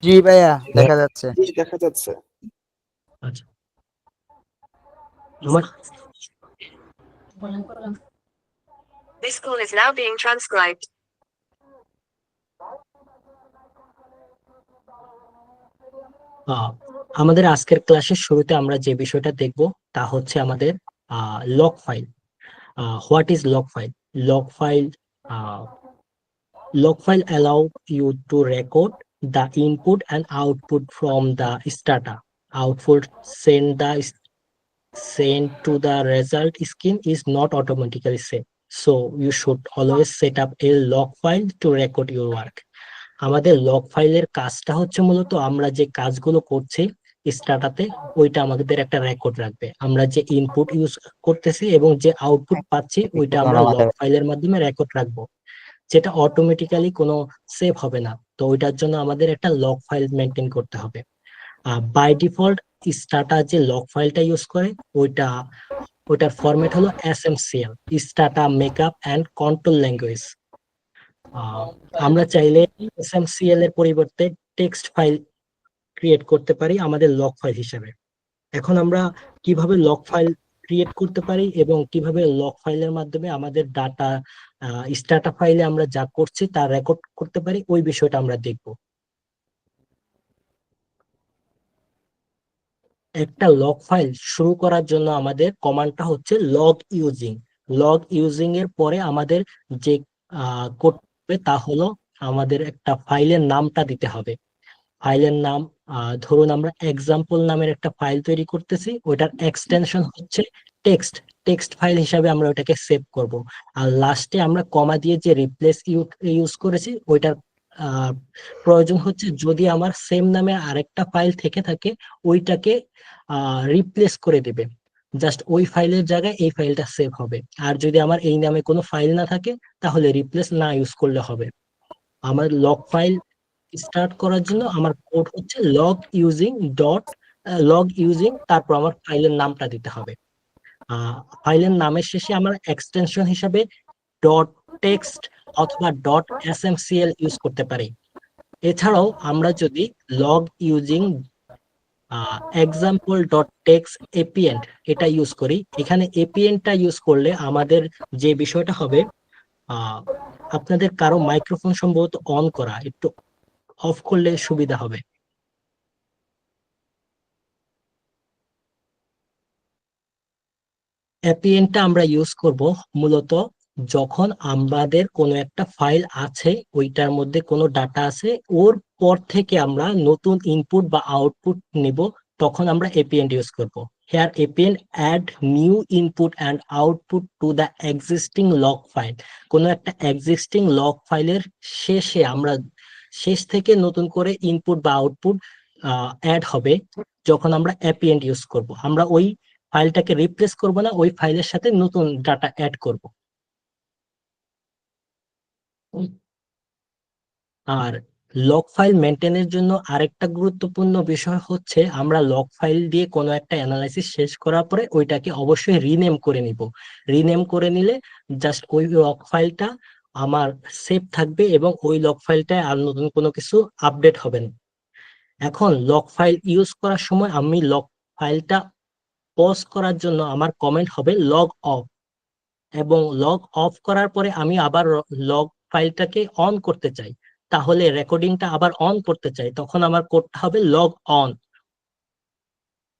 জি ভাইয়া, দেখা যাচ্ছে। জি, দেখা যাচ্ছে। আচ্ছা, আমার This call is now being transcribed. আমাদের আজকের ক্লাসের শুরুতে আমরা যে বিষয়টা দেখব তা হচ্ছে আমাদের log file. What is log file? Log file log file allow you to record the input and output from the starter. Output sent to the result screen is not automatically saved. So you should always set up a log file to record your work. আমাদের log ফাইলের কাজটা হচ্ছে মূলত আমরা যে কাজগুলো করছি স্টার্টাতে, ওইটা আমাদের একটা রেকর্ড রাখবে। আমরা যে ইনপুট ইউজ করতেছি এবং যে আউটপুট পাচ্ছি ওইটা আমরা লগ ফাইলের মাধ্যমে রেকর্ড রাখবো, যেটা অটোমেটিক্যালি কোনো সেভ হবে না। তো ওইটার জন্য আমাদের একটা লগ ফাইল মেনটেন করতে হবে। বাই ডিফল্ট স্টাটা যে লগ ফাইলটা ইউজ করে ওইটার ফরম্যাট হলো SMCL, স্টাটা makeup and control language. আমরা চাইলে SMCL এর পরিবর্তে টেক্সট ফাইল ক্রিয়েট করতে পারি আমাদের লগ ফাইল হিসেবে। এখন আমরা কিভাবে লগ ফাইল ক্রিয়েট করতে পারি এবং কিভাবে লগ ফাইলের মাধ্যমে আমাদের ডাটা স্টাটা ফাইলে আমরা যা করছি তা রেকর্ড করতে পারি, ওই বিষয়টা আমরা দেখব। একটা লগ ফাইল শুরু করার জন্য আমাদের কমান্ডটা হচ্ছে লগ ইউজিং। লগ ইউজিং এর পরে আমাদের যে করতে তা হলো আমাদের একটা ফাইলের নামটা দিতে হবে। ফাইলের নাম ধরুন আমরা এক্সাম্পল নামের একটা ফাইল তৈরি করতেছি, ওটার এক্সটেনশন হচ্ছে টেক্সট। টেক্সট ফাইল হিসাবে আমরা ওটাকে সেভ করব। আর লাস্টে আমরা কমা দিয়ে যে রিপ্লেস ইউজ করেছি ওইটার প্রয়োজন হচ্ছে যদি আমার সেম নামে আরেকটা ফাইল থেকে থাকে ওইটাকে রিপ্লেস করে দিবে। জাস্ট ওই ফাইলের জায়গায় এই ফাইলটা সেভ হবে। আর যদি আমার এই নামে কোনো ফাইল না থাকে তাহলে রিপ্লেস না ইউজ করলে হবে। আমার লগ ফাইল স্টার্ট করার জন্য আমার কোড হচ্ছে লগ ইউজিং, তারপর আমার ফাইলের নামটা দিতে হবে। ফাইলের নামের শেষে আমরা এক্সটেনশন হিসাবে ডট টেক্সট অথবা ডট SMCL ইউজ করতে পারি। এছাড়াও আমরা যদি log using example dot text append এটা ইউজ করি, এখানে এপিএন্ডটা ইউজ করলে আমাদের যে বিষয়টা হবে, আপনাদের কারো মাইক্রোফোন সম্ভবত অন করা, একটু অফ করলে সুবিধা হবে। অ্যাপিএনটা আমরা ইউজ করব মূলত যখন আমাদের কোনো একটা ফাইল আছে, ওইটার মধ্যে কোনো ডাটা আছে, ওর পর থেকে আমরা নতুন ইনপুট বা আউটপুট নিব, তখন আমরা এপিএন ইউজ করব। Here append add new input and output to the existing log file. কোনো একটা এক্সিস্টিং লগ ফাইলের শেষে আমরা শেষ থেকে নতুন করে ইনপুট বা আউটপুট অ্যাড হবে যখন আমরা অ্যাপিএন ইউজ করব। আমরা ওই ফাইলটাকে রিপ্লেস করব না, ওই ফাইলের সাথে নতুন ডাটা অ্যাড করব। আর লগ ফাইল মেনটেনের জন্য আরেকটা গুরুত্বপূর্ণ বিষয় হচ্ছে আমরা লগ ফাইল দিয়ে কোনো একটা অ্যানালাইসিস শেষ করার পরে ওইটাকে অবশ্যই রিনেম করে নিব। রিনেম করে নিলে জাস্ট ওই লগ ফাইলটা আমার সেভ থাকবে এবং ওই লগ ফাইলটায় আর নতুন কোনো কিছু আপডেট হবে না। এখন লগ ফাইল ইউজ করার সময় আমি লগ ফাইলটা পজ করার জন্য আমার কমেন্ট হবে লগ অফ, এবং লগ অফ করার পরে আমি আবার লগ ফাইলটাকে অন করতে চাই, তাহলে রেকর্ডিংটা আবার অন করতে চাই, তখন আমার কোডটা হবে লগ অন।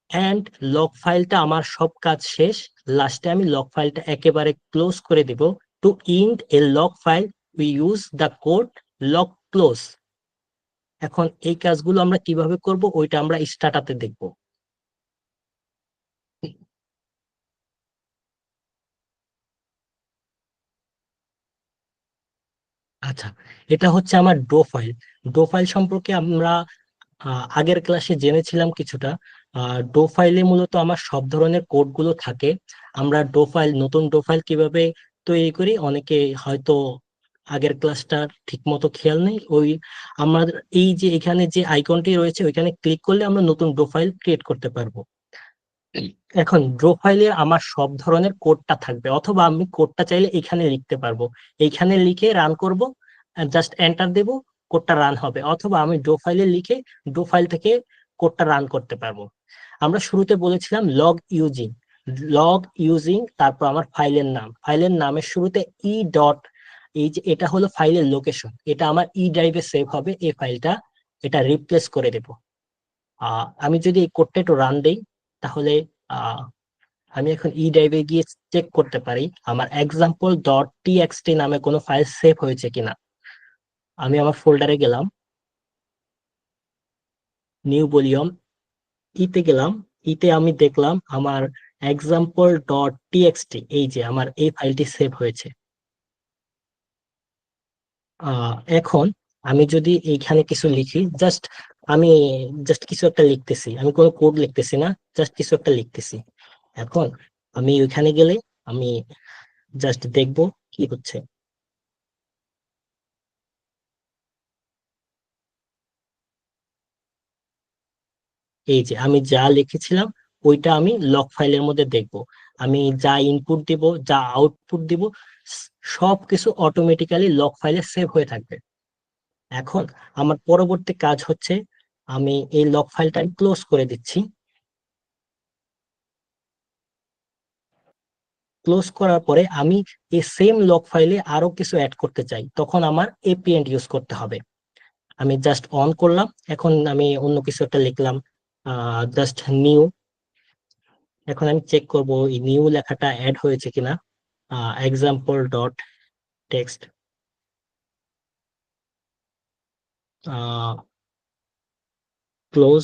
এন্ড লগ ফাইলটা আমার সব কাজ শেষ, লাস্টে আমি লগ ফাইলটা একেবারে ক্লোজ করে দিব। Two ইন্ড A log file we use the code log close. এখন এই কাজগুলো আমরা কিভাবে করব ওইটা আমরা স্টার্টাতে দেখব। আচ্ছা, এটা হচ্ছে আমার ডো ফাইল। ডো ফাইল সম্পর্কে আমরা আগের ক্লাসে জেনেছিলাম কিছুটা। ডো ফাইলে মূলত আমার সব ধরনের কোড গুলো থাকে। আমরা নতুন ডো ফাইল কিভাবে তৈরি করি অনেকে হয়তো আগের ক্লাসটা ঠিক মতো খেয়াল নেই। আমাদের এই যে এখানে যে আইকনটি রয়েছে ওইখানে ক্লিক করলে আমরা নতুন ডো ফাইল ক্রিয়েট করতে পারবো। এখন ড্র ফাইলে আমার সব ধরনের কোডটা থাকবে, অথবা আমি কোডটা চাইলে এখানে লিখতে পারবো। এইখানে লিখে রান করব, জাস্ট এন্টার দেব, কোডটা রান হবে, অথবা আমি ডো ফাইলে লিখে ডো ফাইল থেকে কোডটা রান করতে পারবো। আমরা শুরুতে বলেছিলাম লগ ইউজিং, তারপর আমার ফাইলের নামের শুরুতে ই ডট, এই যে এটা হলো ফাইলের লোকেশন, এটা আমার ই ড্রাইভে সেভ হবে এই ফাইলটা, এটা রিপ্লেস করে দেব। আমি যদি এই কোডটা একটু রান দেই, তাহলে আহ, আমি এখন ই ড্রাইভে গিয়ে চেক করতে পারি আমার এক্সাম্পল ডট টিএক্সটি নামে কোনো ফাইল সেভ হয়েছে কিনা। আমি আমার ফোল্ডারে গেলাম, নিউ ভলিউম, ইতে গেলাম, ইতে আমি দেখলাম আমার এক্সাম্পল ডট টিএক্সটি, এই যে আমার এই ফাইলটি সেভ হয়েছে। এখন আমি যদি এইখানে কিছু লিখি, আমি জাস্ট কিছু একটা লিখতেছি, আমি কোনো কোড লিখতেছি না, জাস্ট কিছু একটা লিখতেছি। এখন আমি ওইখানে গেলে আমি জাস্ট দেখবো কি হচ্ছে। এই যে আমি যা লিখেছিলাম ওইটা আমি লগ ফাইলের মধ্যে দেখব। আমি যা ইনপুট দিব, যা আউটপুট দিব, সবকিছু অটোমেটিক্যালি লগ ফাইলে সেভ হয়ে থাকবে। এখন আমার পরবর্তী কাজ হচ্ছে, আমি এই লগ ফাইলটা ক্লোজ করে দিচ্ছি। ক্লোজ করার পরে আমি এই সেম লগ ফাইলে আরো কিছু অ্যাড করতে চাই, তখন আমার এপিএন্ড ইউজ করতে হবে। আমি জাস্ট অন করলাম, এখন আমি অন্য কিছু একটা লিখলাম, জাস্ট নিউ। এখন আমি চেক করব এই নিউ লেখাটা অ্যাড হয়েছে কিনা। এক্সাম্পল ডট টেক্সট, ক্লোজ,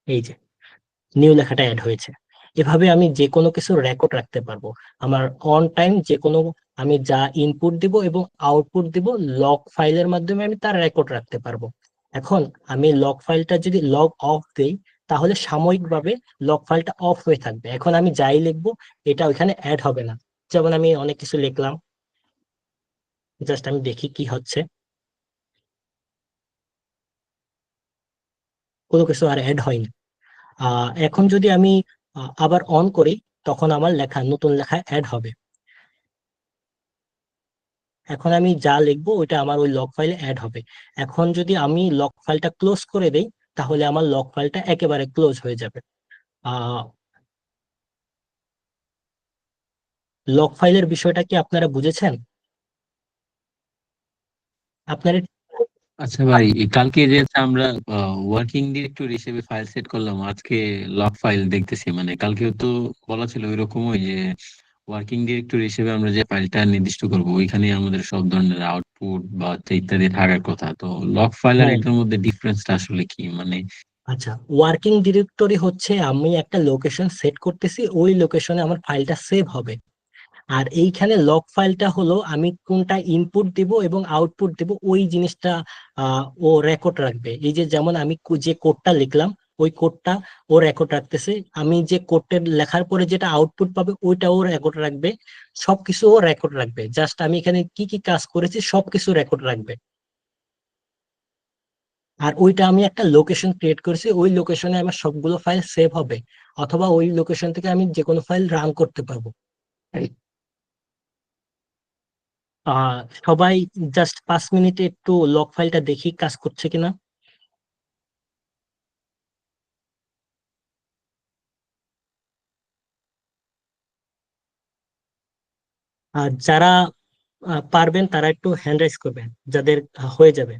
এই যে নিউ লেখাটা অ্যাড হয়েছে। এভাবে আমি যে কোনো কিছু রেকর্ড রাখতে পারবো। আমার অন টাইম যে কোনো, আমি যা ইনপুট দিব এবং আউটপুট দিব, লগ ফাইলের মাধ্যমে আমি তার রেকর্ড রাখতে পারবো। এখন আমি লগ ফাইলটা যদি লগ অফ দেই, তাহলে সাময়িকভাবে লগ ফাইলটা অফ হয়ে থাকবে। এখন আমি যাই লিখবো এটা ওইখানে অ্যাড হবে না। যেমন আমি অনেক কিছু লিখলাম, জাস্ট আমি দেখি কি হচ্ছে, কোনো কিছু আর অ্যাড হয়নি। এখন যদি আমি আবার অন করি, তখন আমার নতুন লেখা অ্যাড হবে। এখন আমি যা লিখবো ওইটা আমার ওই লগ ফাইলে অ্যাড হবে। এখন যদি আমি লগ ফাইলটা ক্লোজ করে দেই, তাহলে আমার লগ ফাইলটা একেবারে ক্লোজ হয়ে যাবে। আহ লগ ফাইলের বিষয়টা কি আপনারা বুঝেছেন? আপনারা আচ্ছা ভাই, এই কালকে যে হচ্ছে আমরা ওয়ার্কিং ডিরেক্টরি হিসেবে ফাইল সেট করলাম, আজকে লগ ফাইল দেখতেছি। মানে কালকেও তো বলা ছিল ওইরকমই যে ওয়ার্কিং ডিরেক্টরি হিসেবে আমরা যে ফাইলটা নির্দিষ্ট করব ওইখানে আমাদের সব ধরনের আউটপুট বা হচ্ছে ইত্যাদি থাকার কথা। তো লগ ফাইল আর হ্যাঁ, এটার মধ্যে ডিফারেন্সটা আসলে কি মানে? আচ্ছা, ওয়ার্কিং ডিরেক্টরি হচ্ছে আমি একটা লোকেশন সেট করতেছি, ওই লোকেশনে আমার ফাইলটা সেভ হবে। আর এইখানে লগ ফাইলটা হলো আমি কোনটা ইনপুট দিব এবং আউটপুট দিব ওই জিনিসটা ও রেকর্ড রাখবে। এই যে যেমন আমি যে কোডটা লিখলাম, ওই কোডটা ও রেকর্ড রাখতেছে। আমি যে কোডটা লেখার পরে যেটা আউটপুট পাবে ওইটা ও রেকর্ড রাখবে। সবকিছু ও রেকর্ড রাখবে, জাস্ট আমি এখানে কি কি কাজ করেছি সবকিছু রেকর্ড রাখবে। আর ওইটা আমি একটা লোকেশন ক্রিয়েট করেছি, ওই লোকেশনে আমার সবগুলো ফাইল সেভ হবে, অথবা ওই লোকেশন থেকে আমি যে কোনো ফাইল রান করতে পারবো। আহ সবাই জাস্ট 5 মিনিটে একটু লগ ফাইলটা দেখি কাজ করছে কিনা। আর যারা পারবেন তারা একটু হ্যান্ড রাইজ করবেন, যাদের হয়ে যাবে।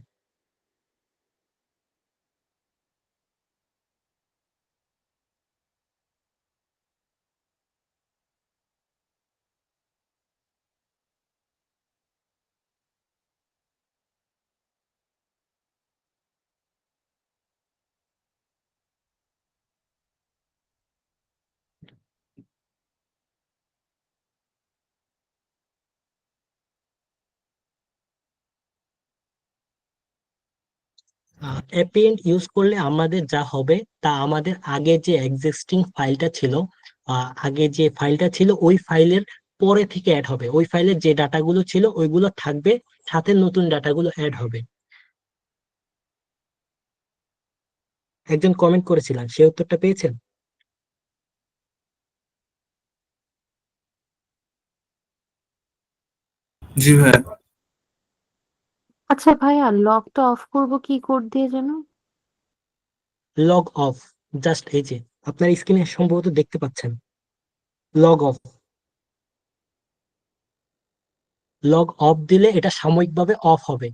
অ্যাপিয়েন্ট ইউজ করলে আমাদের যা হবে, তা আমাদের আগে যে এক্সিস্টিং ফাইলটা ছিল, আগে যে ফাইলটা ছিল ওই ফাইলের পরে থেকে অ্যাড হবে। ওই ফাইলের যে ডাটাগুলো ছিল ওইগুলো থাকবে, সাথে নতুন ডাটাগুলো অ্যাড হবে। একজন কমেন্ট করেছিলেন, সে উত্তরটা পেয়েছেন? জি ভাইয়া। আচ্ছা ভাইয়া, লকটা অফ করব কি কোড দিয়ে যেন? লগ অফ, জাস্ট এই যে আপনার স্ক্রিনে সম্ভবত দেখতে পাচ্ছেন, লগ অফ। লগ অফ দিলে এটা সাময়িকভাবে অফ হবে,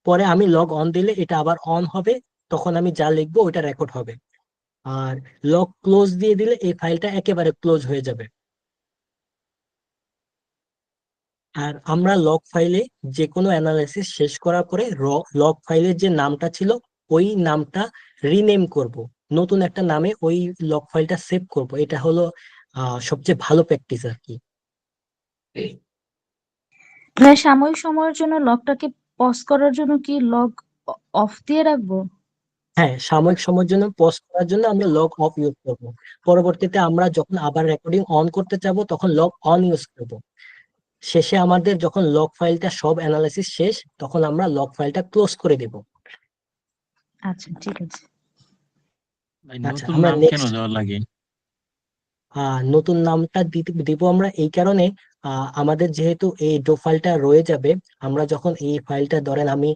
পরে আমি লগ অন দিলে এটা আবার অন হবে, তখন আমি যা লিখবো ওটা রেকর্ড হবে। আর লগ ক্লোজ দিয়ে দিলে এই ফাইলটা একেবারে ক্লোজ হয়ে যাবে। আর আমরা লগ ফাইলে যে কোনো অ্যানালাইসিস শেষ করার পরে লগ ফাইলের যে নামটা ছিল ওই নামটা রিনেম করব, নতুন একটা নামে ওই লগ ফাইলটা সেভ করব। এটা হলো সবচেয়ে ভালো প্র্যাকটিস আর কি। ভাই সাময়িক সময়ের জন্য লকটাকে পজ করার জন্য কি লগ অফ দিয়ে রাখবো? হ্যাঁ, সাময়িক সময়ের জন্য পজ করার জন্য আমরা লগ অফ ইউজ করব, পরবর্তীতে আমরা যখন আবার রেকর্ডিং অন করতে চাবো তখন লগ অন ইউজ করব। শেষে আমাদের যখন লগ ফাইলটা সব অ্যানালাইসিস শেষ তখন আমরা লগ ফাইলটা ক্লোজ করে দেব। আচ্ছা ঠিক আছে। ভাই আচ্ছা, নতুন আমরা নাম কেন নেক্সট দেওয়া লাগে? নতুন নামটা দিব আমরা এই কারণে, আমাদের যেহেতু এই ডো ফাইলটা রয়ে যাবে, আমরা যখন এই ফাইলটা ধরেন আমি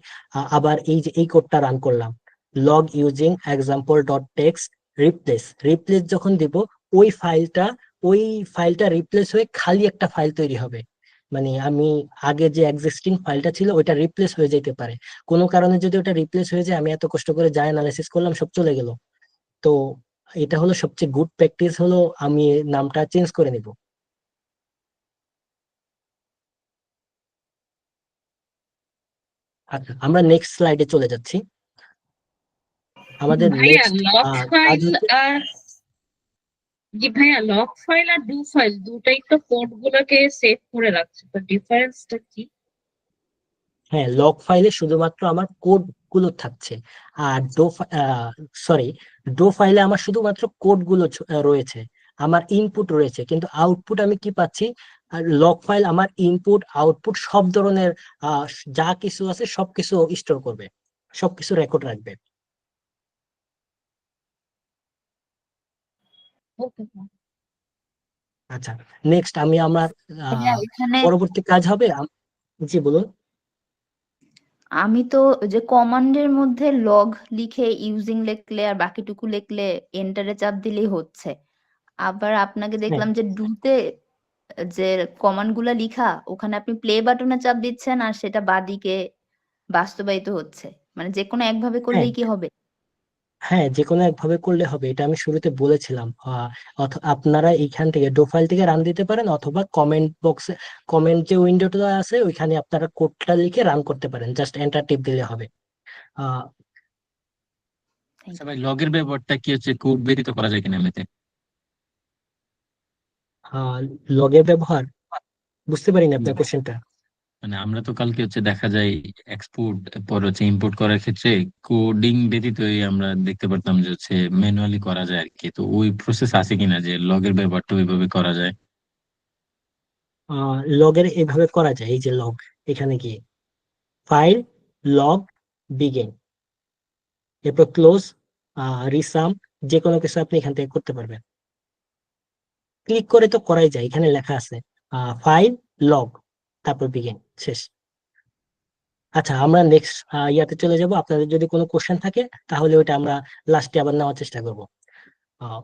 আবার এই যে এই কোডটা রান করলাম, log using example dot text replace replace যখন দিব, ওই ফাইলটা ওই ফাইলটা রিপ্লেস হয়ে খালি একটা ফাইল তৈরি হবে। মানে আমি আগে যে এক্সিস্টিং ফাইলটা ছিল ওইটা রিপ্লেস হয়ে যেতে পারে, কোনো কারণে যদি ওটা রিপ্লেস হয়ে যায়, আমি এত কষ্ট করে যা অ্যানালাইসিস করলাম সব চলে গেল। তো এটা হলো সবচেয়ে গুড প্র্যাকটিস, হলো আমি নামটা চেঞ্জ করে নিব। আচ্ছা, আমরা নেক্সট স্লাইডে চলে যাচ্ছি। আমাদের ভাইয়া নেক্সট লক কাজ ফাইল হচ্ছে, আর জি ভাইয়া লক ফাইল আর ডু ফাইল দুটাই তো কোড গুলোকে সেভ করে রাখছে, তো ডিফারেন্সটা কি? হ্যাঁ, লগ ফাইলে শুধুমাত্র আমার কোড গুলো থাকছে, আর সরি, ডো ফাইলে আমার শুধুমাত্র কোড গুলো রয়েছে, আমার ইনপুট রয়েছে, কিন্তু আউটপুট আমি কি পাচ্ছি? আর লগ ফাইল আমার ইনপুট আউটপুট সব ধরনের আহ, যা কিছু আছে সবকিছু স্টোর করবে, সবকিছু রেকর্ড রাখবে। ওকে। আচ্ছা, নেক্সট আমি আমার ভাইয়া এখানে পরবর্তী কাজ হবে জি বলুন। আমি তো যে কমান্ডের মধ্যে লগ লিখে ইউজিং লিখলে আর বাকিটুকু লিখলে এন্টারে চাপ দিলেই হচ্ছে। আবার আপনাকে হ্যাঁ, দেখলাম যে ডুতে যে কমান্ড গুলা লিখা ওখানে আপনি প্লে বাটনে চাপ দিচ্ছেন আর সেটা বাদিকে বাস্তবায়িত হচ্ছে। মানে যে কোনো একভাবে হ্যাঁ, করলেই কি হবে? হ্যাঁ, যে কোনো একভাবে করলে হবে, এটা আমি শুরুতে বলেছিলাম। আপনারা এইখান থেকে ডো ফাইল থেকে রান দিতে পারেন, অথবা কমেন্ট বক্সে, কমেন্ট যে উইন্ডোটা আছে ওইখানে আপনারা কোডটা লিখে রান করতে পারেন, জাস্ট এন্টার টিপ দিলে হবে। আহ থ্যাংক আচ্ছা ইউ। ভাই, লগের ব্যাপারটা কি হচ্ছে, কোড ব্যতীত করা যায় কিনা এমনিতে? লগের ব্যবহার বুঝতে পারিনি জি আপনার ভাই। কোশ্চেনটা। মানে আমরা তো কালকে হচ্ছে দেখা যায় এক্সপোর্ট পর হচ্ছে ইম্পোর্ট করার ক্ষেত্রে কোডিং ব্যতীতই আমরা দেখতে পারতাম যে হচ্ছে ম্যানুয়ালি করা যায় আর কি, তো ওই প্রসেস আছে কিনা যে লগের ব্যাপারটা ওইভাবে করা যায়? লগের এভাবে করা যায়, এই যে লগ, এখানে গিয়ে ফাইল, লগ, বিগিন, এরপর ক্লোজ, রিসাম, যে কোনো কিছু আপনি এখান থেকে করতে পারবেন। ক্লিক করে তো করাই যায়, এখানে লেখা আছে ফাইল, লগ, তারপর বিগিন, শেষ। আচ্ছা, আমরা নেক্সট ইয়াতে চলে যাব। আপনাদের যদি কোনো কোশ্চেন থাকে তাহলে ওইটা আমরা লাস্টে আবার নেওয়ার চেষ্টা করব। আহ,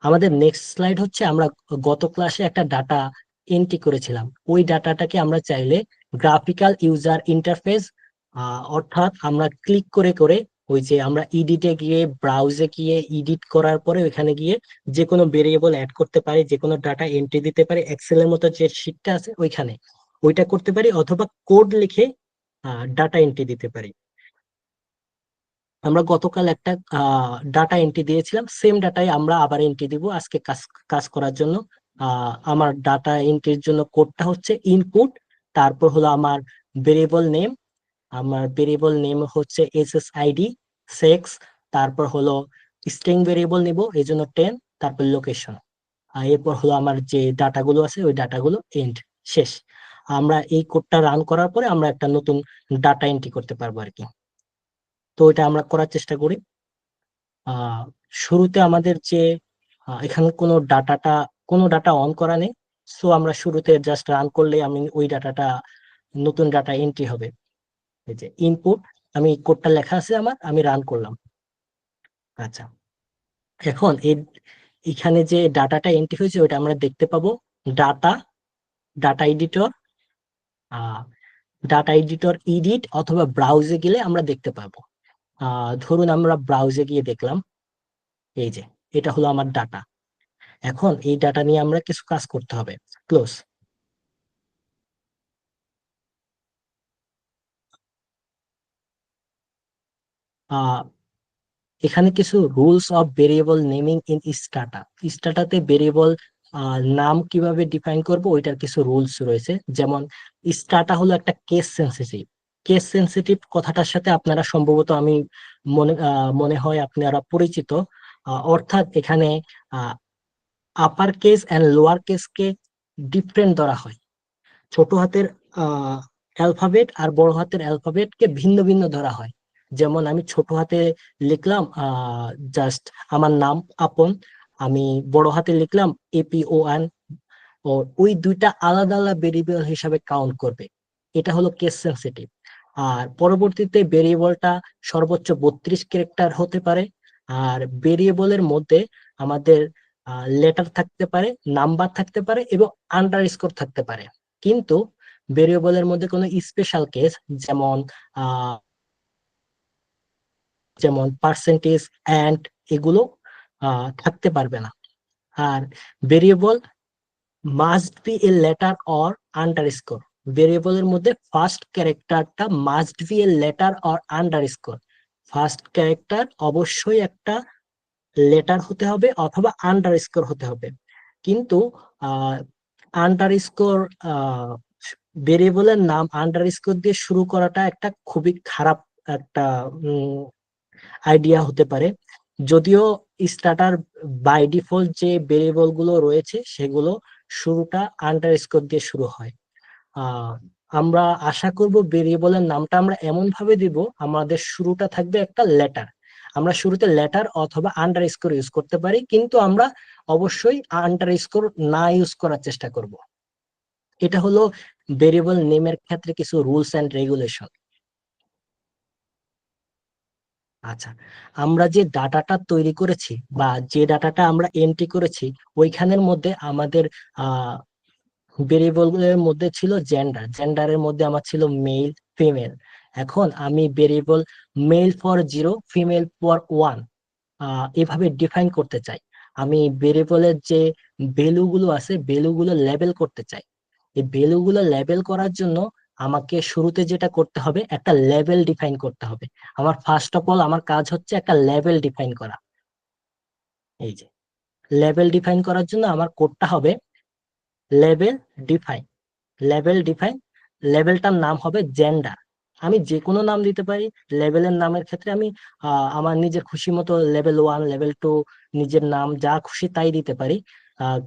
আমাদের নেক্সট স্লাইড হচ্ছে, আমরা গত ক্লাসে একটা ডাটা এন্ট্রি করেছিলাম, ওই ডাটাটাকে আমরা চাইলে গ্রাফিক্যাল ইউজার ইন্টারফেস, অর্থাৎ আমরা ক্লিক করে করে ওই যে আমরা ইডিটে গিয়ে ব্রাউজে গিয়ে এডিট করার পরে ওইখানে গিয়ে যে কোনো ভেরিয়েবল অ্যাড করতে পারি, যে কোনো ডাটা এন্ট্রি দিতে পারি, এক্সেলের মতো যে শিটটা আছে ওইখানে ওইটা করতে পারি, অথবা কোড লিখে ডাটা এন্ট্রি দিতে পারি। আমরা গতকাল একটা ডাটা এন্ট্রি দিয়েছিলাম, সেম ডাটাই আমরা আবার এন্ট্রি দিব আজকে কাজ কাজ করার জন্য। আমার ডাটা এন্ট্রির জন্য কোডটা হচ্ছে ইনপুট, তারপর হলো আমার ভেরিয়েবল নেম, আমার ভেরিয়েবল নেম হচ্ছে এসএসআইডি, সেক্স, তারপর হলো স্ট্রিং ভেরিয়েবল নিব এই জন্য 10, তারপর লোকেশন, আর এরপর হলো আমার যে ডাটাগুলো আছে ওই ডাটাগুলো এন্ড, শেষ। আমরা এই কোডটা রান করার পরে আমরা একটা নতুন ডাটা এন্ট্রি করতে পারবো আর কি। তো এটা আমরা করার চেষ্টা করি। আহ শুরুতে আমাদের যে এখানে কোনো ডাটা অন করা নেই, সো আমরা শুরুতে জাস্ট রান করলে আমি ওই ডাটাটা নতুন ডাটা এন্ট্রি হবে। এই যে ইনপুট, আমি কোডটা লেখা আছে আমার, আমি রান করলাম। আচ্ছা, এখন এখানে যে ডাটাটা এন্ট্রি হয়েছে ওটা আমরা দেখতে পাবো data data editor data editor edit অথবা ব্রাউজে গেলে আমরা দেখতে পাবো। ধরুন আমরা ব্রাউজে গিয়ে দেখলাম, এই যে এটা হলো আমার ডাটা। এখন এই ডাটা নিয়ে আমরা কিছু কাজ করতে হবে। ক্লোজ। এখানে কিছু rules of variable naming in Stata. স্টাটাতে ভেরিয়েবল নাম কিভাবে ডিফাইন করব ওইটার কিছু রুলস রয়েছে। যেমন স্টাটা হলো একটা কেস সেন্সিটিভ। কেস সেন্সিটিভ কথাটার সাথে আপনারা সম্ভবত আমি মনে হয় আপনারা পরিচিত। অর্থাৎ এখানে আপার কেস এন্ড লোয়ার কেসকে ডিফারেন্ট ধরা হয়। ছোট হাতের অ্যালফাবেট আর বড় হাতের অ্যালফাবেটকে ভিন্ন ভিন্ন ধরা হয়। যেমন আমি ছোট হাতে লিখলাম জাস্ট আমার নাম আপন, আমি বড় হাতে লিখলাম APON, ও ওই দুইটা আলাদা আলাদা ভেরিয়েবল হিসাবে কাউন্ট করবে। এটা হলো কেস সেন্সিটিভ। আর পরবর্তীতে ভেরিয়েবলটা সর্বোচ্চ 32 ক্যারেক্টার হতে পারে। আর ভেরিয়েবলের মধ্যে আমাদের লেটার থাকতে পারে, নাম্বার থাকতে পারে এবং আন্ডারস্কোর থাকতে পারে। কিন্তু ভেরিয়েবলের মধ্যে কোনো স্পেশাল কেস যেমন পার্সেন্টেজ এন্ড এগুলো থাকতে পারবে না। আর variable must be a letter or underscore. ভেরিয়েবলের মধ্যে ফার্স্ট ক্যারেক্টারটা must be a letter or underscore. First character অবশ্যই একটা লেটার হতে হবে অথবা আন্ডারস্কোর হতে হবে। কিন্তু আন্ডারস্কোর ভেরিয়েবলের নাম আন্ডারস্কোর দিয়ে শুরু করাটা একটা খুবই খারাপ একটা আইডিয়া হতে পারে। যদিও স্টার্টার বাই ডিফল্ট যে ভেরিয়েবল গুলো রয়েছে সেগুলো শুরুটা আন্ডারস্কোর দিয়ে শুরু হয়। আমরা আশা করব ভেরিয়েবলের নামটা আমরা এমন ভাবে দিব আমাদের শুরুটা থাকবে একটা লেটার। আমরা শুরুতে লেটার অথবা আন্ডারস্কোর ইউজ করতে পারি, কিন্তু আমরা অবশ্যই আন্ডারস্কোর না ইউজ করার চেষ্টা করব। এটা হলো ভেরিয়েবল নেমের ক্ষেত্রে কিছু রুলস এন্ড রেগুলেশন। আচ্ছা, আমরা যে ডাটাটা তৈরি করেছি বা যে ডাটাটা আমরা এন্ট্রি করেছি ওইখানের মধ্যে আমাদের ভেরিয়েবলের মধ্যে ছিল জেন্ডারের মধ্যে আমার ছিল মেল ফিমেল। এখন আমি variable male for 0 female for 1 এভাবে ডিফাইন করতে চাই। আমি ভেরিয়েবলের যে ভ্যালু গুলো আছে ভ্যালু গুলো লেবেল করতে চাই। এই ভ্যালু গুলো লেবেল করার জন্য আমাকে শুরুতে যেটা করতে হবে একটা লেবেল ডিফাইন করতে হবে। আমার ফার্স্ট অফ অল আমার কাজ হচ্ছে একটা লেবেল ডিফাইন করা। এই যে লেবেল ডিফাইন করার জন্য আমার কোডটা হবে লেবেল ডিফাইন। লেবেলটার নাম হবে জেন্ডার। আমি যে কোনো নাম দিতে পারি। লেবেলের নামের ক্ষেত্রে আমি আমার নিজের খুশি মতো লেভেল 1 লেভেল 2 নিজের নাম যা খুশি তাই দিতে পারি।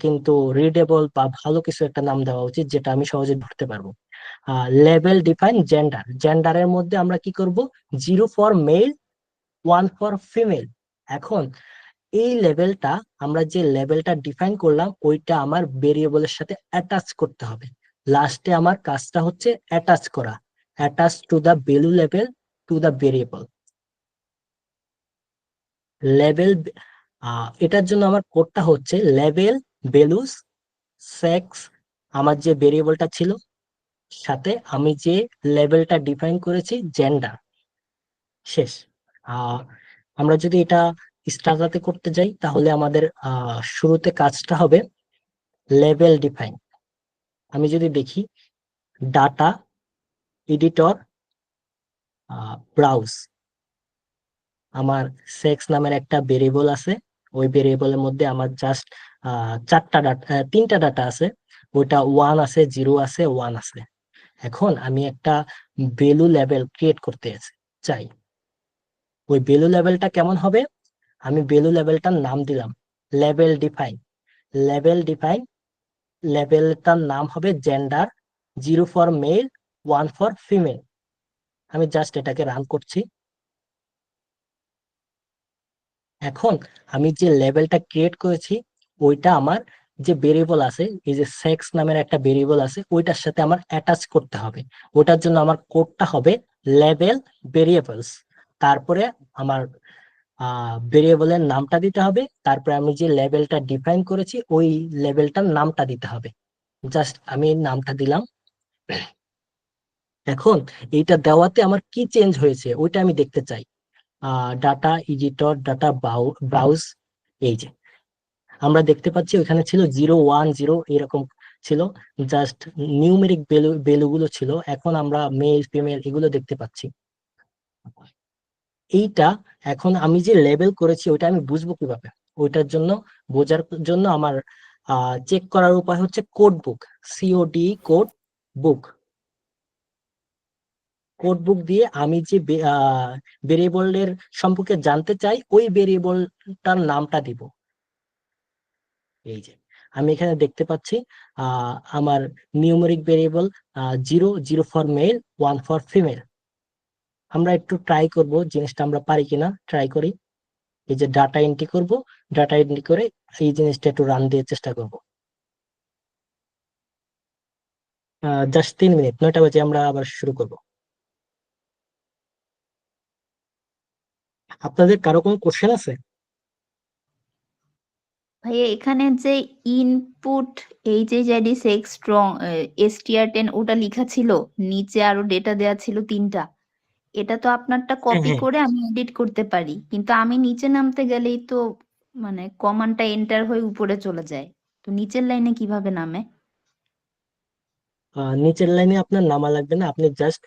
কিন্তু রিডেবল বা ভালো কিছু একটা নাম দেওয়া উচিত যেটা আমি সহজে ধরতে পারবো। লেবেল ডিফাইন জেন্ডারের মধ্যে আমরা কি করব 0 ফর মেল 1 ফর ফিমেল। এখন এই লেভেলটা আমরা যে লেভেলটা ডিফাইন করলাম ওইটা আমার ভেরিয়েবলের সাথে অ্যাটাচ করতে হবে। লাস্টে আমার কাজটা হচ্ছে অ্যাটাচ করা, attach to the value level to the variable level. এটার জন্য আমার কোডটা হচ্ছে লেভেল ভ্যালুস সেক্স, আমার যে ভেরিয়েবলটা ছিল সাথে আমি যে লেভেলটা ডিফাইন করেছি জেন্ডার। শেষ। আমরা যদি এটা স্টার্টাতে করতে যাই তাহলে আমাদের শুরুতে কাজটা হবে লেভেল ডিফাইন। আমি যদি দেখি ডাটা এডিটর ব্রাউজ, আমার সেক্স নামের একটা ভেরিয়েবল আছে। ওই ভেরিয়েবলের মধ্যে আমার জাস্ট তিনটা ডাটা আছে। ওইটা 1 আছে, 0 আছে, 1 আছে। এখন আমি একটা ভ্যালু লেভেল ক্রিয়েট করতে চাই। ওই ভ্যালু লেভেলটা কেমন হবে? আমি ভ্যালু লেভেলটার নাম দিলাম লেভেল ডিফাইন। লেভেলটার নাম হবে gender, 0 for mail 1 for female. আমি জাস্ট এটাকে রান করছি। এখন আমি যে লেভেলটা ক্রিয়েট করেছি ওইটা আমার যে ভেরিয়েবল আছে, এই যে সেক্স নামের একটা ভেরিয়েবল আছে ওইটার সাথে আমার অ্যাটাচ করতে হবে। ওটার জন্য আমার কোডটা হবে লেবেল ভেরিয়েবলস, তারপরে আমার ভেরিয়েবলের নামটা দিতে হবে, তারপরে আমি যে লেবেলটা ডিফাইন করেছি ওই লেবেলটার নামটা দিতে হবে। জাস্ট আমি নামটা দিলাম। এখন এইটা দেওয়াতে আমার কি চেঞ্জ হয়েছে ওইটা আমি দেখতে চাই। ডাটা এডিটর, ডাটা ব্রাউজ, এই যে আমরা দেখতে পাচ্ছি ওখানে ছিল 0 1 0 এরকম ছিল, জাস্ট নিউমেরিক ভ্যালুগুলো ছিল। এখন আমরা মেল ফিমেল এগুলো দেখতে পাচ্ছি। এইটা এখন আমি যে লেবেল করেছি ওইটা আমি বুঝবো কিভাবে? ওইটার জন্য বোঝার জন্য আমার চেক করার উপায় হচ্ছে কোড বুক, COD কোড বুক। কোড বুক দিয়ে আমি যে ভেরিয়েবলের সম্পর্কে জানতে চাই ওই ভেরিয়েবলটার নামটা দিব। এই যে আমি এখানে দেখতে পাচ্ছি আমার numeric variable 0 for mail 1 for female. আমরা একটু ট্রাই করব জিনিসটা আমরা পারি কিনা, ট্রাই করি। এই যে ডাটা এন্ট্রি করব, ডাটা এন্ট্রি করে এই জিনিসটা একটু রান দিয়ে চেষ্টা করব। জাস্ট 3 মিনিট, 9টা বাজে আমরা আবার শুরু করব। আপনাদের কারো কোনো কোশ্চেন আছে? ভাইয়া এখানে যে ইনপুট strong str10 ওটা লেখা ছিল, নিচে আরো ডেটা দেয়া ছিল 3টা, এটা তো আপনারটা কপি হ্যাঁ। করে আমি এডিট করতে পারি, কিন্তু আমি নিচে নামতে গেলেই তো মানে কমান্ডটা এন্টার হয়ে উপরে চলে যায়, তো নিচের লাইনে কিভাবে নামে? নিচের লাইনে আপনার নামা লাগবে না, আপনি জাস্ট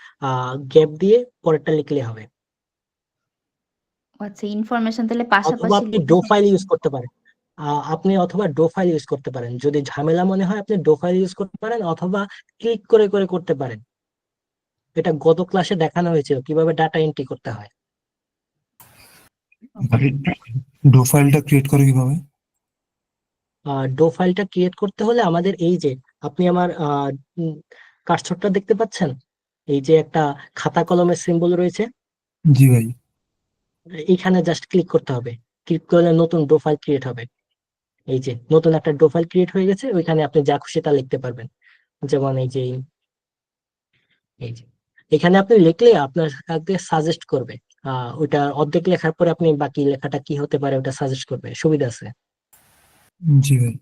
গ্যাপ দিয়ে পরেরটা লিখলে হবে। আচ্ছা, ইনফরমেশন তাহলে অথবা পাশাপাশি আপনি লিখে ডো ফাইল ইউজ করতে পারেন। আপনি অথবা ডো ফাইল ইউজ করতে পারেন, যদি ঝামেলা মনে হয় আপনি ডো ফাইল ইউজ করতে পারেন, অথবা ক্লিক করে করে করতে পারেন। এটা গত ক্লাসে দেখানো হয়েছিল কিভাবে ডাটা এন্ট্রি করতে হয়। ডো ফাইলটা ক্রিয়েট করে কিভাবে? ডো ফাইলটা ক্রিয়েট করতে হলে আমাদের এই যে আপনি আমার কার্সরটা দেখতে পাচ্ছেন, এই যে একটা খাতা কলমের সিম্বল রয়েছে, জি ভাই। এইখানে জাস্ট ক্লিক করতে হবে। ক্লিক করলে নতুন ডো ফাইল ক্রিয়েট হবে। এই যে নতুন একটা ডো ফাইল ক্রিয়েট হয়ে গেছে, ওইখানে আপনি যা খুশি তা লিখতে পারবেন। যেমন এই যে এখানে আপনি লিখলে আপনার কাছে সাজেস্ট করবে, ওইটা অর্ধেক লেখার পরে আপনি বাকি লেখাটা কি হতে পারে ওটা সাজেস্ট করবে, সুবিধা আছে। জি ভাই।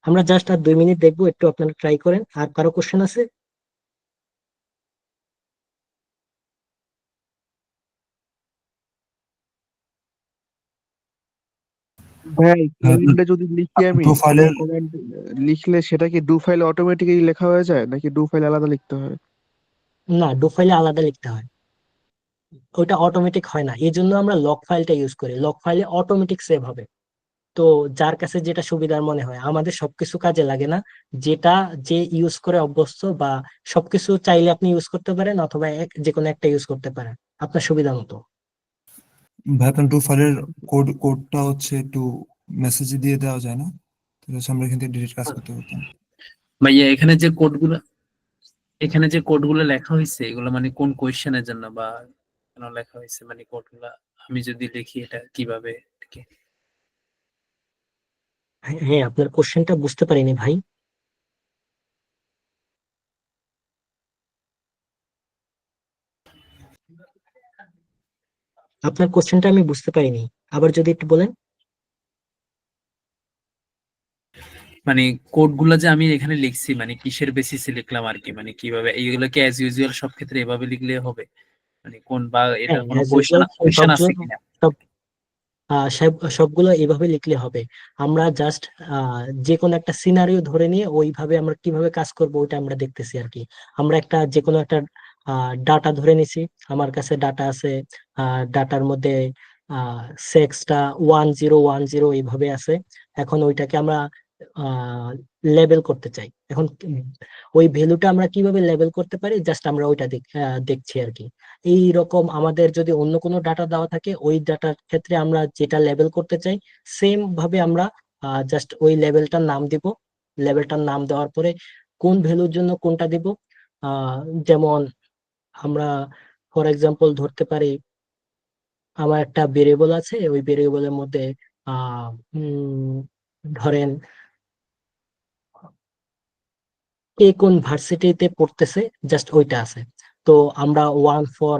আমরা জাস্ট আর 2 মিনিট দেখবো, একটু আপনারা ট্রাই করেন। আর কারো কোশ্চেন আছে? ভাই কমান্ডে যদি লিখি আমি ডো ফাইলের কমান্ড লিখলে সেটা কি ডু ফাইলে অটোমেটিক্যালি লেখা হয়ে যায় নাকি ডু ফাইল আলাদা লিখতে হয়? না, ডো ফাইলে আলাদা লিখতে হয়, ওইটা অটোমেটিক হয় না। এই জন্য আমরা লগ ফাইলটা ইউজ করি, লগ ফাইলে অটোমেটিক সেভ হবে। তো যার কাছে যেটা সুবিধার মনে হয়, আমাদের সবকিছু কাজে লাগে না, যেটা যে ইউজ করে অভ্যস্ত বা সবকিছু চাইলে আপনি ইউজ করতে পারেন, অথবা যে কোনো একটা ইউজ করতে পারেন আপনার সুবিধা মতো। ভাই আপনার ডো ফাইলের কোডটা হচ্ছে একটু মেসেজে দিয়ে দেওয়া যায় না? তাহলে হচ্ছে আমরা এখান থেকে ডিরেক্ট কাজ করতে পারতাম। ভাইয়া এখানে যে কোডগুলো লেখা হয়েছে এগুলো মানে কোন কোয়েশ্চেনের জন্য বা কেন লেখা হয়েছে, মানে কোডগুলা আমি যদি লিখি এটা কিভাবে লিখি? হ্যাঁ, আপনার কোশ্চেনটা বুঝতে পারিনি ভাই। আপনার কোশ্চেনটা আমি বুঝতে পারিনি, আবার যদি একটু বলেন। মানে কোডগুলো যে আমি এখানে লিখছি মানে কিসের বেসিসে লিখলাম আর কি, মানে কিভাবে এইগুলোকে অ্যাজ ইউজুয়াল সব ক্ষেত্রে এভাবে লিখলে হবে, মানে কোন বা হ্যাঁ, এটার কোনো as কোয়েশ্চেন usual কোয়েশ্চেন আছে সবগুলো কিনা? সব সবগুলো এভাবে লিখলে হবে। আমরা জাস্ট যে কোনো একটা সিনারিও ধরে নিয়ে ওইভাবে আমরা কিভাবে কাজ করব ওইটা আমরা দেখতেছি আর কি। আমরা যে কোনো একটা ডাটা ধরে নিছি, আমার কাছে ডাটা আছে, ডাটার মধ্যে সেক্সটা 1010 এইভাবে আছে। এখন ওইটাকে আমরা লেবেল করতে চাই। এখন ওই ভ্যালুটা আমরা কিভাবে লেবেল করতে পারি, জাস্ট আমরা ওইটা দেখছি আর কি। এই রকম আমাদের যদি অন্য কোনো ডাটা দেওয়া থাকে, ওই ডাটার ক্ষেত্রে আমরা যেটা লেবেল করতে চাই সেম ভাবে আমরা জাস্ট ওই লেবেলটার নাম দিব। লেবেলটার নাম দেওয়ার পরে কোন ভ্যালুর জন্য কোনটা দিব, যেমন আমরা ফর এক্সাম্পল ধরতে পারি আমার একটা ভেরিয়েবল আছে, ওই ভেরিয়েবলের মধ্যে ধরেন কে কোন ভার্সিটিতে পড়তেছে, জাস্ট ওইটা আছে। তো আমরা 1 for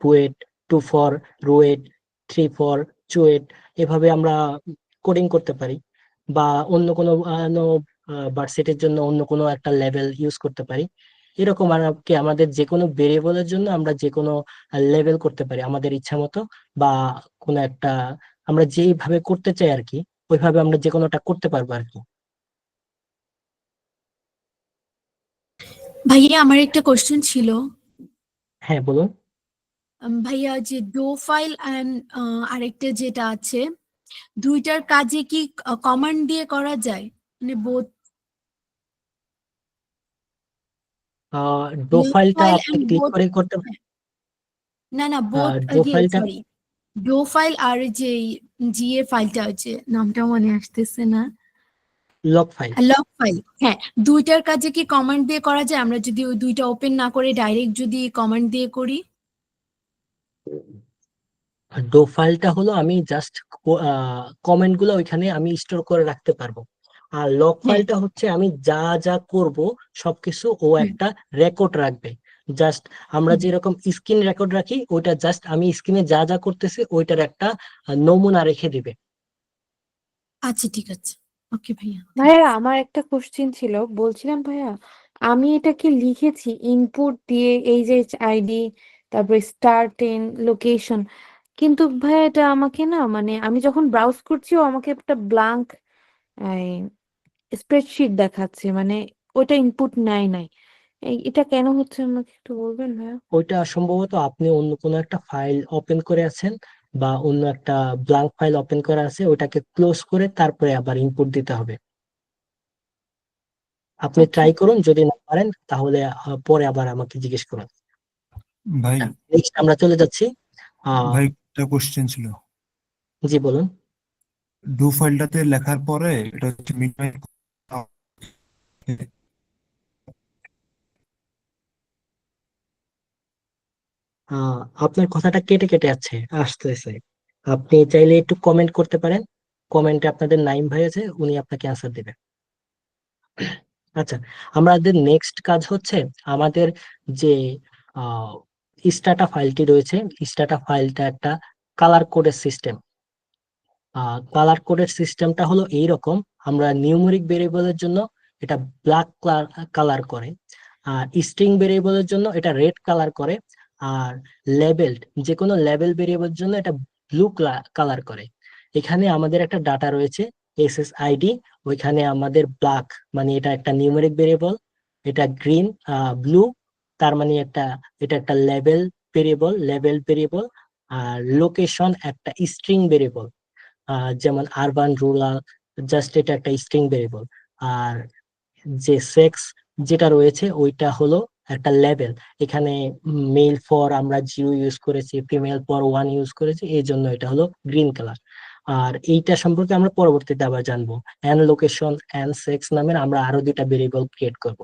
BUET, 2 for RUET, 3 for CUET, এভাবে আমরা কোডিং করতে পারি। বা অন্য কোনো ভার্সিটির জন্য অন্য কোনো একটা লেভেল ইউজ করতে পারি। এরকম আর কি আমাদের যে কোনো ভেরিয়েবলের জন্য আমরা যে কোনো লেভেল করতে পারি আমাদের ইচ্ছা মতো, বা কোনো একটা আমরা যেইভাবে করতে চাই আর কি, ওইভাবে আমরা যে কোনোটা করতে পারবো আর কি। ভাইয়া আমার একটা কোশ্চেন ছিল। হ্যাঁ, বলুন। ভাইয়া যে ডো ফাইল অ্যান্ড আরেকটা যেটা আছে, দুইটার কাজে কি কমান্ড দিয়ে করা যায়? মানে বোথ ডো লগ ফাইলটা ফাইল আপনি অ্যান্ড ক্লিক বোথ? করে করতে না না, বোথ ডো ফাইলটা সরি, ডো ফাইল আর যে জিএ ফাইলটা আছে, নামটা মনে আসতেছে না, লগ ফাইল। Log file. হ্যাঁ, দুইটার কাজে কি কমান্ড দিয়ে করা যায়? আমরা যদি ওই দুইটা ওপেন না করে ডাইরেক্ট যদি কমান্ড দিয়ে করি? ডো ফাইলটা হলো আমি জাস্ট কমেন্ট গুলো ওইখানে আমি স্টোর করে রাখতে পারবো। আর লগ হ্যাঁ। ফাইলটা হচ্ছে আমি যা যা করব সবকিছু ও হুম, একটা রেকর্ড রাখবে। জাস্ট আমরা হুম। যেরকম স্ক্রিন রেকর্ড রাখি, ওইটা জাস্ট আমি স্ক্রিনে যা যা করতেছি ওইটার একটা নমুনা রেখে দিবে। আচ্ছা ঠিক আছে, ওকে ভাইয়া। ভাইয়া আমার একটা কোশ্চেন ছিল, বলছিলাম ভাইয়া আমি এটাকে লিখেছি ইনপুট দিয়ে এইচএস আইডি, তারপরে স্টার্ট এন লোকেশন, কিন্তু ভাইয়া এটা আমাকে না, মানে আমি যখন ব্রাউজ করছি ও আমাকে একটা ব্লাঙ্ক স্প্রেডশিট দেখাচ্ছে, মানে ওইটা ইনপুট নেয় নাই। এটা কেন হচ্ছে আমাকে একটু বলবেন ভাইয়া? ওইটা সম্ভবত আপনি অন্য কোনো একটা ফাইল ওপেন করে আছেন, বা অন্য একটা ব্ল্যাঙ্ক ফাইল ওপেন করা আছে, ওটাকে ক্লোজ করে তারপরে আবার ইনপুট দিতে হবে। আপনি আচ্ছা ট্রাই করুন, যদি না পারেন তাহলে পরে আবার আমাকে জিজ্ঞেস করুন। ভাই নেক্সট আমরা চলে যাচ্ছি। ভাই একটা কোশ্চেন ছিল। জি বলুন। ডু ফাইলটাতে লেখার পরে এটা হচ্ছে মিনিমাইজ। আপনার কথাটা কেটে কেটে আসতেছে। আপনি চাইলে একটু কমেন্ট করতে পারেন। কমেন্টে আপনাদের নাইম ভাই আছে, উনি আপনাকে অ্যান্সার দেবেন। আচ্ছা, আমাদের নেক্সট কাজ হচ্ছে আমাদের যে স্টাটা ফাইলটি রয়েছে, স্টাটা ফাইলটা একটা কালার কোডের সিস্টেম। কালার কোডের সিস্টেমটা হলো এইরকম। আমরা নিউমেরিক ভেরিয়েবলের জন্য এটা ব্ল্যাক কালার করে, আর স্ট্রিং ভেরিয়েবলের জন্য এটা রেড কালার করে, আর লেবেলড যে কোনো লেবেল ভেরিয়েবলের জন্য এটা ব্লু কালার করে। এখানে আমাদের একটা ডাটা রয়েছে এসএসআইডি, ওইখানে আমাদের ব্ল্যাক মানে এটা একটা নিউমেরিক ভেরিয়েবল, এটা গ্রিন ব্লু তার মানে এটা একটা লেবেল ভেরিয়েবল, আর লোকেশন একটা স্ট্রিং ভেরিয়েবল, যেমন আরবান রুরাল, জাস্ট এটা একটা স্ট্রিং ভেরিয়েবল। আর যে সেক্স যেটা রয়েছে ওইটা হলো একটা লেবেল। এখানে মেল ফর আমরা 0 ইউজ করেছি, ফিমেল ফর 1 ইউজ করেছি, এই জন্য এটা হলো গ্রিন কালার। আর এইটা সম্পর্কে আমরা পরবর্তীতে আবার জানবো। অ্যান্ড লোকেশন অ্যান্ড সেক্স নামের আমরা আরো দুইটা ভেরিয়েবল ক্রিয়েট করব।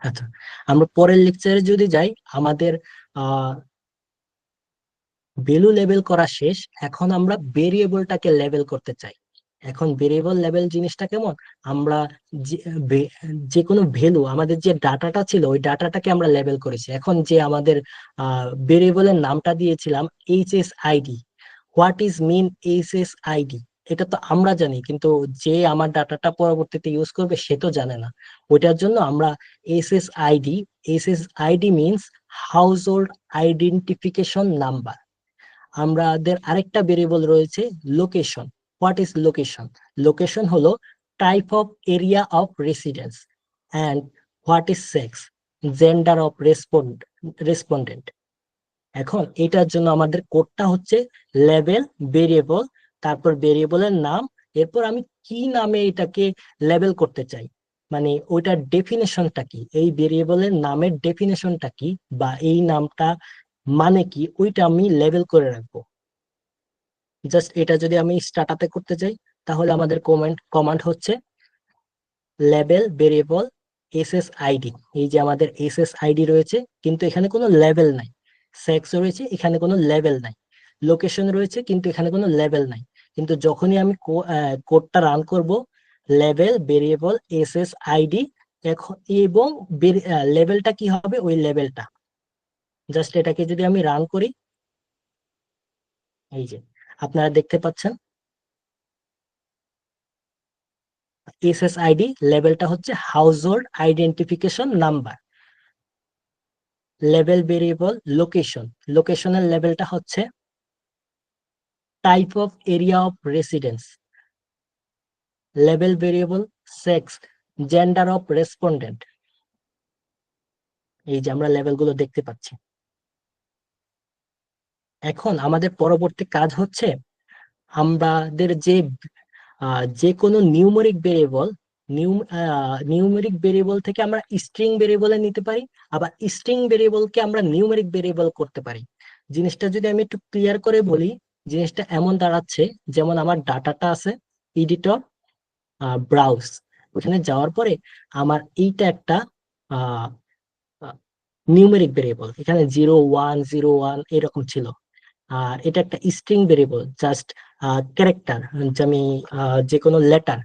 আচ্ছা, আমরা পরের লেকচারে যদি যাই, আমাদের আহ ভ্যালু লেবেল করা শেষ। এখন আমরা ভেরিয়েবলটাকে লেবেল করতে চাই। এখন ভেরিয়েবল লেবেল জিনিসটা কেমন, আমরা যে যে কোনো ভ্যালু, আমাদের যে ডাটাটা ছিল ওই ডাটাটাকে আমরা লেবেল করেছি। এখন যে আমাদের ভেরিয়েবলের নামটা দিয়েছিলাম HSID, what is mean HSID, এটা তো আমরা জানি, কিন্তু যে আমার ডাটাটা পরবর্তীতে ইউজ করবে সে তো জানে না। ওইটার জন্য আমরা SSID means household identification number. আমাদের আরেকটা ভেরিয়েবল রয়েছে location. What is location? Location হলো type of area of residence. And what is sex? Gender of respondent. এখন এটার জন্য আমাদের কোডটা হচ্ছে লেবেল ভেরিয়েবল, তারপর ভেরিয়েবলের নাম, এরপর আমি কি নামে এটাকে লেবেল করতে চাই, মানে ওইটার ডেফিনেশনটা কি, এই ভেরিয়েবলের নামের ডেফিনেশনটা কি, বা এই নামটা মানে কি, ওইটা আমি লেবেল করে রাখবো। জাস্ট এটা যদি আমি স্টার্টাতে করতে চাই, তাহলে আমাদের কমান্ড হচ্ছে লেবেল ভেরিয়েবল এসএসআইডি। এই যে আমাদের এসএসআইডি রয়েছে, কিন্তু এখানে কোনো লেবেল নাই। সেক্স রয়েছে, এখানে কোনো লেবেল নাই। লোকেশন রয়েছে, কিন্তু এখানে কোনো লেবেল নাই। কিন্তু যখনই আমি কোডটা রান করব, লেভেল ভেরিয়েবল এসএস আইডি এবং লেভেলটা কি হবে, ওই লেভেলটা জাস্ট এটাকে যদি আমি রান করি, এই যে আপনারা দেখতে পাচ্ছেন এসএসআইডি লেভেলটা হচ্ছে household identification number. Level variable লোকেশনের লেভেলটা হচ্ছে type of area of residence. Level variable sex, gender of respondent. এই যে আমরা লেভেলগুলো দেখতে পাচ্ছি। এখন আমাদের পরবর্তী কাজ হচ্ছে আমাদের যে কোনো নিউমেরিক ভেরিয়েবল থেকে আমরা স্ট্রিং ভেরিয়েবলে নিতে পারি, আবার স্ট্রিং ভেরিয়েবলকে আমরা নিউমেরিক ভেরিয়েবল করতে পারি। জিনিসটা যদি আমি একটু ক্লিয়ার করে বলি, জিনিসটা এমন দাঁড়াচ্ছে, যেমন আমার ডাটাটা আছে এডিটর, ব্রাউজ, ওখানে যাওয়ার পরে আমার এইটা একটা নিউমেরিক ভেরিয়েবল, এখানে 0101 এরকম ছিল, আর এটা একটা স্ট্রিং ভেরিয়েবল, জাস্ট ক্যারেক্টার, যে আমি যে কোনো লেটার,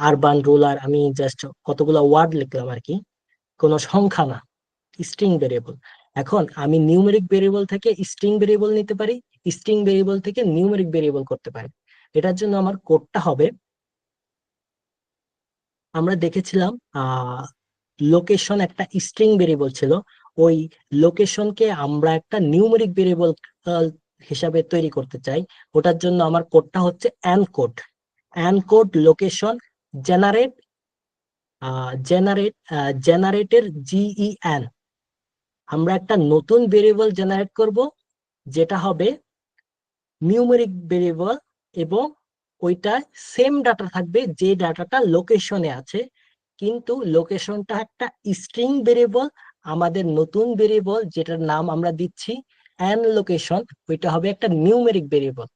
আরবান রুরাল, আমি জাস্ট কতগুলো ওয়ার্ড লিখলাম আর কি, কোনো সংখ্যা না, স্ট্রিং ভেরিয়েবল। এখন আমি নিউমেরিক ভেরিয়েবল থেকে স্ট্রিং ভেরিয়েবল নিতে পারি, স্ট্রিং ভেরিয়েবল থেকে নিউমেরিক ভেরিয়েবল করতে পারি। এটার জন্য আমার কোডটা হবে, আমরা দেখেছিলাম লোকেশন একটা স্ট্রিং ভেরিয়েবল ছিল, ওই লোকেশনকে আমরা একটা নিউমেরিক ভেরিয়েবল হিসাবে তৈরি করতে চাই। ওটার জন্য আমার কোডটা হচ্ছে এনকোড লোকেশন জেনারেটের GEN। আমরা একটা নতুন ভেরিয়েবল জেনারেট করব, যেটা হবে নিউমেরিক ভেরিয়েবল, এবং ওইটা সেম ডাটা থাকবে যে ডাটাটা লোকেশনে আছে, কিন্তু লোকেশনটা একটা স্ট্রিং ভেরিয়েবল। আমাদের নতুন ভেরিয়েবল যেটার নাম আমরা দিচ্ছি এন লোকেশন, ওইটা হবে একটা নিউমেরিক ভেরিয়েবল।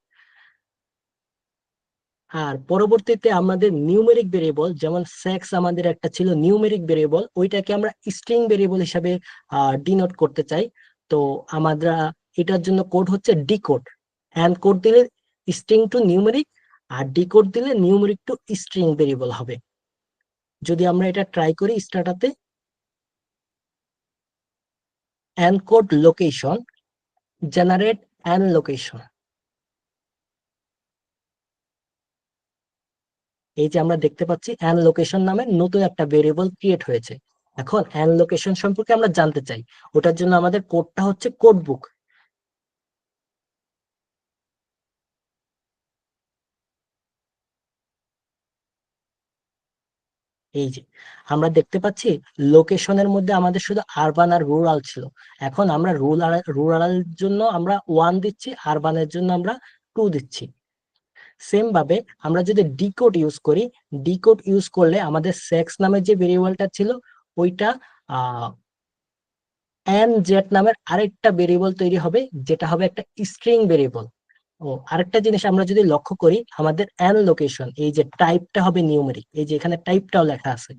আর পরবর্তীতে আমাদের নিউমেরিক ভেরিয়েবল, যেমন সেক্স আমাদের একটা ছিল নিউমেরিক ভেরিয়েবল, ওইটাকে আমরা স্ট্রিং ভেরিয়েবল হিসাবে ডিনোট করতে চাই। তো আমরা এটার জন্য কোড হচ্ছে ডিকোড। কোড দিলে স্ট্রিং টু নিউমেরিক, আর ডিকোড দিলে নিউমেরিক টু স্ট্রিং ভেরিয়েবল হবে। যদি আমরা এটা ট্রাই করি স্টার্টাতে, encode location generate N location, এই যে আমরা দেখতে পাচ্ছি এন লোকেশন নামে নতুন একটা ভেরিয়েবল ক্রিয়েট হয়েছে। এখন এন লোকেশন সম্পর্কে আমরা জানতে চাই, ওটার জন্য আমাদের কোডটা হচ্ছে কোড বুক। এই যে আমরা দেখতে পাচ্ছি লোকেশনের মধ্যে আমাদের শুধু আরবান আর রুরাল ছিল, এখন আমরা রুরাল জন্য আমরা 1 দিচ্ছি, আরবানের জন্য আমরা 2 দিচ্ছি। সেম ভাবে আমরা যদি ডিকোড ইউজ করলে আমাদের সেক্স নামের যে ভেরিয়েবলটা ছিল, ওইটা জেড নামের আরেকটা ভেরিয়েবল তৈরি হবে, যেটা হবে একটা স্ট্রিং ভেরিয়েবল। আরেকটা জিনিস আমরা যদি লক্ষ্য করি, আমাদের এন লোকেশন, এই যে টাইপটা হবে নিউমেরিক, এই যে এখানে টাইপটাও লেখা আছে।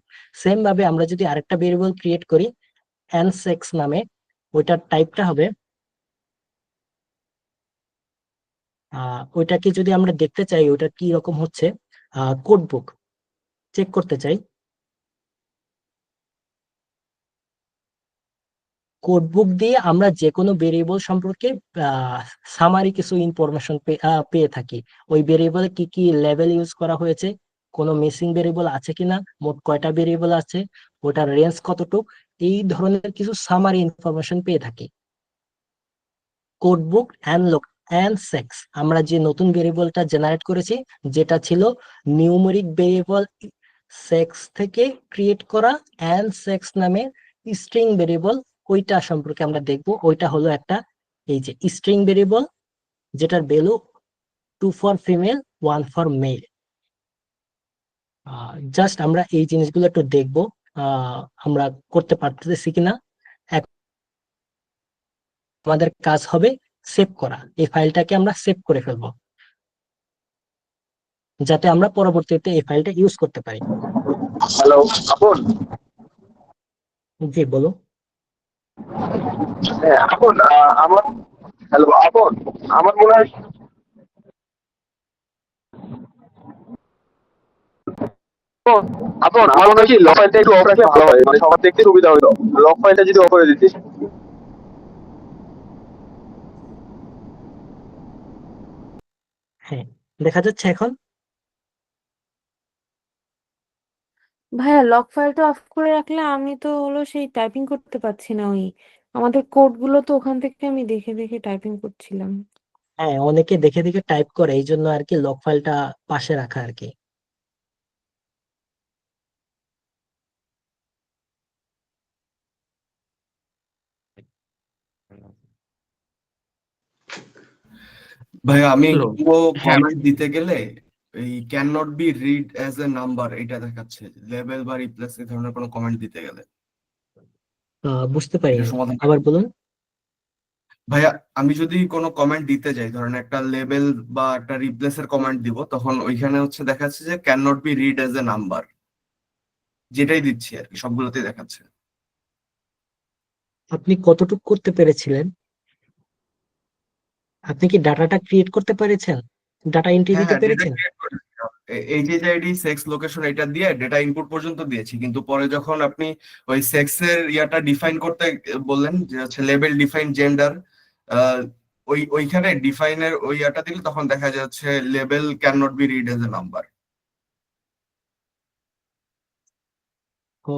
সেম ভাবে আমরা যদি আরেকটা ভেরিয়েবল ক্রিয়েট করি এন সেক্স নামে, ওইটার টাইপটা হবে, ওইটাকে যদি আমরা দেখতে চাই ওইটা কি রকম হচ্ছে, কোড বুক চেক করতে চাই, কোড বুক দিয়ে আমরা যে কোনো ভেরিয়েবল সম্পর্কে সামারি কিছু ইনফরমেশন পেয়ে থাকি। ওই ভেরিয়েবলে কি কি লেভেল ইউজ করা হয়েছে, কোনো মিসিং ভেরিয়েবল আছে কিনা, মোট কয়টা ভেরিয়েবল আছে, ওটার রেঞ্জ কতটুক, এই ধরনের কিছু সামারি ইনফরমেশন পেয়ে থাকি। কোড বুক এন্ড সেক্স, আমরা যে নতুন ভেরিয়েবলটা জেনারেট করেছি, যেটা ছিল নিউমেরিক ভেরিয়েবল সেক্স থেকে ক্রিয়েট করা এন্ড সেক্স নামে স্ট্রিং ভেরিয়েবল, ওইটা সম্পর্কে আমরা দেখব। ওইটা হলো একটা এই যে স্ট্রিং ভেরিয়েবল, যেটার value 2 for female 1 for mail. Just আমরা এই জিনিসগুলো একটু দেখবো আমরা করতে পারতেছি কিনা। আমাদের কাজ হবে সেভ করা, এই ফাইলটাকে আমরা সেভ করে ফেলবো, যাতে আমরা পরবর্তীতে এই ফাইলটা ইউজ করতে পারি। হ্যালো আপন, জি বলো। হ্যাঁ আপন, আমার হ্যালো আপন, আমার মনে হয় আপন আমার মনে হয় কি লক ফাইলটা একটু অফ রাখলে ভালো হয়, মানে সবার দেখতে সুবিধা হতো। লক ফাইলটা যদি অফ করে দিতিস। হ্যাঁ, দেখা যাচ্ছে এখন? ভাইয়া লক ফাইলটা অফ করে রাখলে আমি তো হলো সেই টাইপিং করতে পারছি না, ওই আমাদের কোড গুলো তো ওখান থেকে আমি দেখে দেখে টাইপিং করছিলাম। হ্যাঁ, অনেকে দেখে দেখে টাইপ করে, এই জন্য আর কি লক ফাইলটা পাশে রাখা আর কি। ভাইয়া আমি হ্যালো। কোনো হ্যাঁ, কমেন্ট দিতে গেলে এই can not be read as a number এটা দেখাচ্ছে, লেবেল বা রিপ্লেস এই ধরনের কোনো কমেন্ট দিতে গেলে। বুঝতে এটা পারিনি, সমাধান আবার বলুন। ভাইয়া, আমি যদি কোনো কমেন্ট দিতে যাই, ধরেন একটা লেবেল বা একটা রিপ্লেসের কমেন্ট দিব, তখন ওইখানে হচ্ছে দেখাচ্ছে যে can not be read as a number, যেটাই দিচ্ছি আর কি সবগুলোতেই দেখাচ্ছে। আপনি কতটুকু করতে পেরেছিলেন? আপনি কি ডাটাটা ক্রিয়েট করতে পেরেছেন? ডাটা এন্ট্রি হ্যাঁ দিতে হ্যাঁ, ডেটা পেরেছেন? ক্রিয়েট করেছি। এইচএইচ আইডি, সেক্স, লোকেশন এটা দিয়ে ডেটা ইনপুট পর্যন্ত দিয়েছি, কিন্তু পরে যখন আপনি ওই সেক্স এর ইয়াটা ডিফাইন করতে বললেন, যে হচ্ছে লেবেল ডিফাইন জেন্ডার, ওইখানে ডিফাইনের ওই ইয়াটা দিলে তখন দেখা যাচ্ছে label can not be read as a number. ও,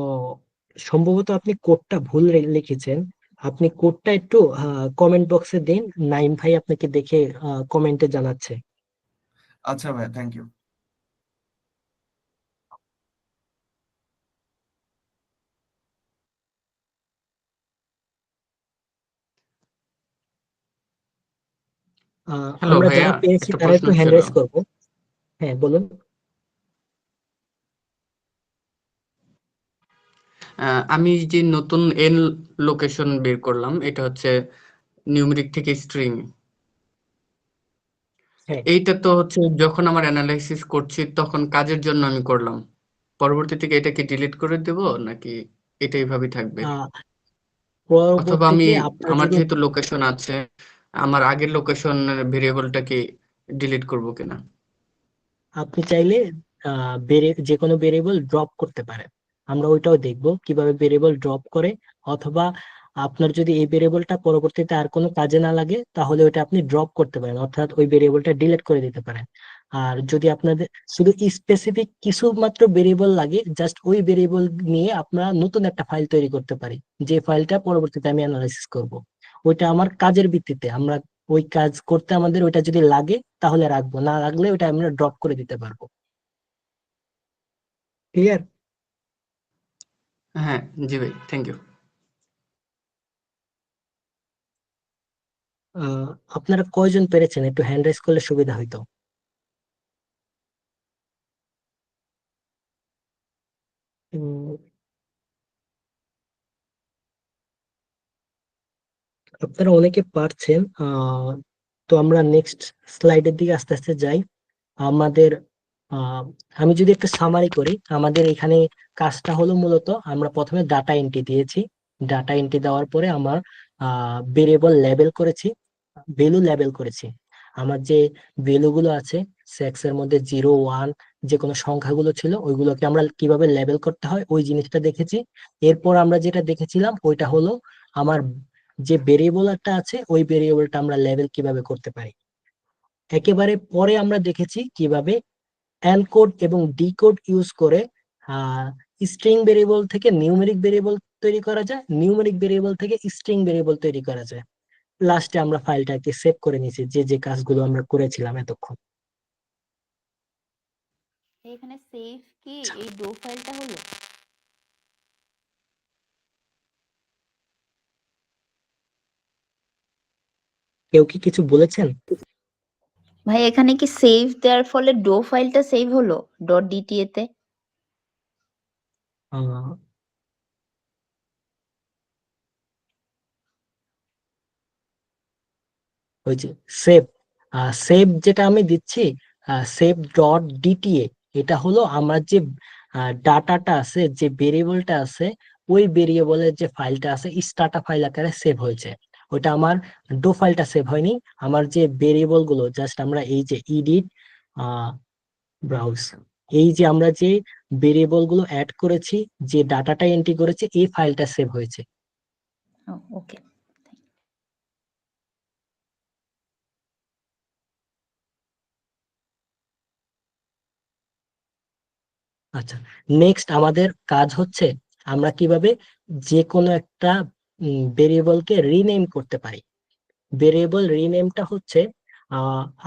সম্ভবত আপনি কোডটা ভুল লিখেছেন। আপনি কোডটা একটু কমেন্ট বক্সে দিন, নাইম ভাই আপনাকে দেখে কমেন্টে জানাচ্ছে। আচ্ছা ভাই, থ্যাংক ইউ। হ্যালো আমরা ভাইয়া, যারা পেয়েছি একটা তারা প্রশ্ন একটু হ্যান্ড ছিল। রাইজ করবো। হ্যাঁ, বলুন। আমি যে নতুন এন লোকেশন বের করলাম, এটা হচ্ছে নিউমেরিক থেকে স্ট্রিং। হ্যাঁ, এইটা তো হচ্ছে যখন আমার অ্যানালাইসিস করছি তখন কাজের জন্য আমি করলাম, পরবর্তী থেকে এটা কি ডিলিট করে দেব নাকি এটা এইভাবেই থাকবে? আহ, অথবা আমি, পরবর্তীতে আপনার আমার যদি যেহেতু লোকেশন আছে, আমার আগের লোকেশন ভেরিয়েবলটা কি ডিলিট করব কিনা? আপনি চাইলে যে কোনো ভেরিয়েবল ড্রপ করতে পারেন। আমরা ওইটাও দেখব কিভাবে ভেরিয়েবল ড্রপ করে। অথবা আপনার যদি এই ভেরিয়েবলটা পরবর্তীতে আর কোনো কাজে না লাগে, তাহলে ওইটা আপনি ড্রপ করতে পারেন, অর্থাৎ ওই ভেরিয়েবলটা ডিলিট করে দিতে পারেন। আর যদি আপনাদের শুধু স্পেসিফিক কিছু মাত্র ভেরিয়েবল লাগে, জাস্ট ওই ভেরিয়েবল নিয়ে আমরা নতুন একটা ফাইল তৈরি করতে পারি, যে ফাইলটা পরবর্তীতে আমি অ্যানালাইসিস করব। ওইটা আমার কাজের ভিত্তিতে, আমরা ওই কাজ করতে আমাদের ওইটা যদি লাগে তাহলে রাখবো, না লাগলে ওইটা আমরা ড্রপ করে দিতে পারবো। ক্লিয়ার? হ্যাঁ, জি ভাই, থ্যাংক ইউ। আপনারা কয়জন পেরেছেন? একটু হ্যান্ড রাইজ করলে সুবিধা হইতো। উম, আপনারা অনেকে পারছেন। তো আমরা নেক্সট স্লাইডের দিকে আস্তে আস্তে যাই। আমাদের আহ, আমি যদি একটা সামারি করি, আমাদের এখানে কাজটা হলো মূলত আমরা প্রথমে ডাটা এন্ট্রি দিয়েছি। ডাটা এন্ট্রি দেওয়ার পরে আমার ভেরিয়েবল লেবেল করেছি, ভ্যালু লেবেল করেছি। আমার যে ভ্যালু গুলো আছে, সেক্স এর মধ্যে 0 1 যে কোনো সংখ্যাগুলো ছিল, ওইগুলোকে আমরা কিভাবে লেবেল করতে হয় ওই জিনিসটা দেখেছি। এরপর আমরা যেটা দেখেছিলাম ওইটা হলো আমার যে ভেরিয়েবলটা আছে ওই ভেরিয়েবলটা আমরা লেবেল কিভাবে করতে পারি। একেবারে পরে আমরা দেখেছি কিভাবে এনকোড এবং ডিকোড ইউজ করে স্ট্রিং ভেরিয়েবল থেকে নিউমেরিক ভেরিয়েবল তৈরি করা যায়, নিউমেরিক ভেরিয়েবল থেকে স্ট্রিং ভেরিয়েবল তৈরি করা যায়। লাস্টে আমরা ফাইলটাকে সেভ করে নিয়েছি, যে যে কাজগুলো আমরা করেছিলাম এতক্ষণ। এখানে সেভ কি এই ডো ফাইলটা হলো? কেউ কি কিছু বলেছেন? ভাই এখানে কি সেভ দেওয়ার ফলে ডো ফাইলটা সেভ হলো .dta তে? আহ, ওই যে সেভ, সেভ যেটা আমি দিচ্ছি, সেভ ডট ডিটিএ, এটা হলো আমার যে ডাটাটা আছে, যে ভেরিয়েবলটা আছে, ওই ভেরিয়েবলের যে ফাইলটা আছে স্টাটা ফাইল আকারে সেভ হয়েছে। ওইটা আমার ডো ফাইলটা সেভ হয়নি। আমার যে ভেরিয়েবল গুলো জাস্ট আমরা এই যে ইডিট ব্রাউজ, এই যে আমরা যে ভেরিয়েবল গুলো অ্যাড করেছি, যে ডাটাটা এন্ট্রি করেছে, এই ফাইলটা সেভ হয়েছে। ওকে। আচ্ছা, নেক্সট আমাদের কাজ হচ্ছে আমরা কিভাবে যে কোনো একটা ভেরিয়েবলকে রিনেম করতে পারি। ভেরিয়েবল রিনেমটা হচ্ছে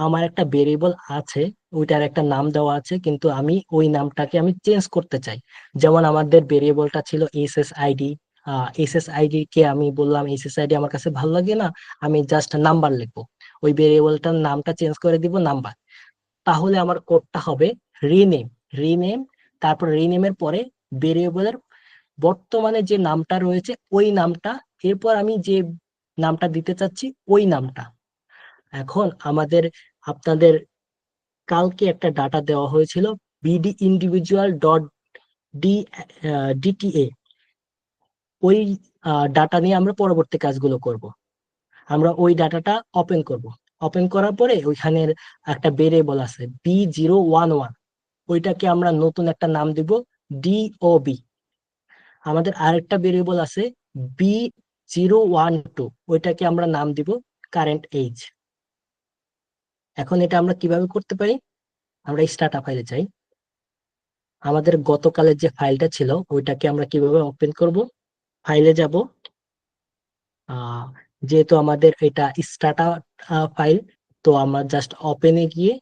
আমার একটা ভেরিয়েবল আছে, ওইটার একটা নাম দেওয়া আছে, কিন্তু আমি ওই নামটাকে আমি চেঞ্জ করতে চাই। যেমন আমাদের ভেরিয়েবলটা ছিল এসএসআইডি, এসএসআইডি কে আমি বললাম এসএসআইডি আমার কাছে ভালো লাগে না, আমি জাস্ট নাম্বার লিখবো, ওই ভেরিয়েবলটার নামটা চেঞ্জ করে দিব নাম্বার। তাহলে আমার কোডটা হবে রিনেম, রিনেম, তারপর রিনেমের পরে ভেরিয়েবলের বর্তমানে যে নামটা রয়েছে ওই নামটা, এরপর আমি যে নামটা দিতে চাচ্ছি ওই নামটা। এখন আপনাদের কালকে একটা ডাটা দেওয়া হয়েছিল বিডি ইন্ডিভিজুয়াল ডট ডিটিএ, ওই ডাটা নিয়ে আমরা পরবর্তী কাজগুলো করব। আমরা ওই ডাটাটা ওপেন করব, ওপেন করার পরে ওইখানের একটা ভেরিয়েবল আছে B011, ওইটাকে আমরা নতুন একটা নাম দিব ডিওবি। আমাদের আরেকটা ভেরিয়েবল আছে B012, ওইটাকে আমরা নাম দিব কারেন্ট এজ। এখন এটা আমরা কিভাবে করতে পারি, আমরা স্টার্ট ফাইলে যাই, আমাদের গতকালের যে ফাইলটা ছিল ওইটাকে আমরা কিভাবে ওপেন করব, ফাইলে যাব, যেহেতু আমাদের এটা স্টার্ট ফাইল, তো আমরা জাস্ট ওপেনে গিয়ে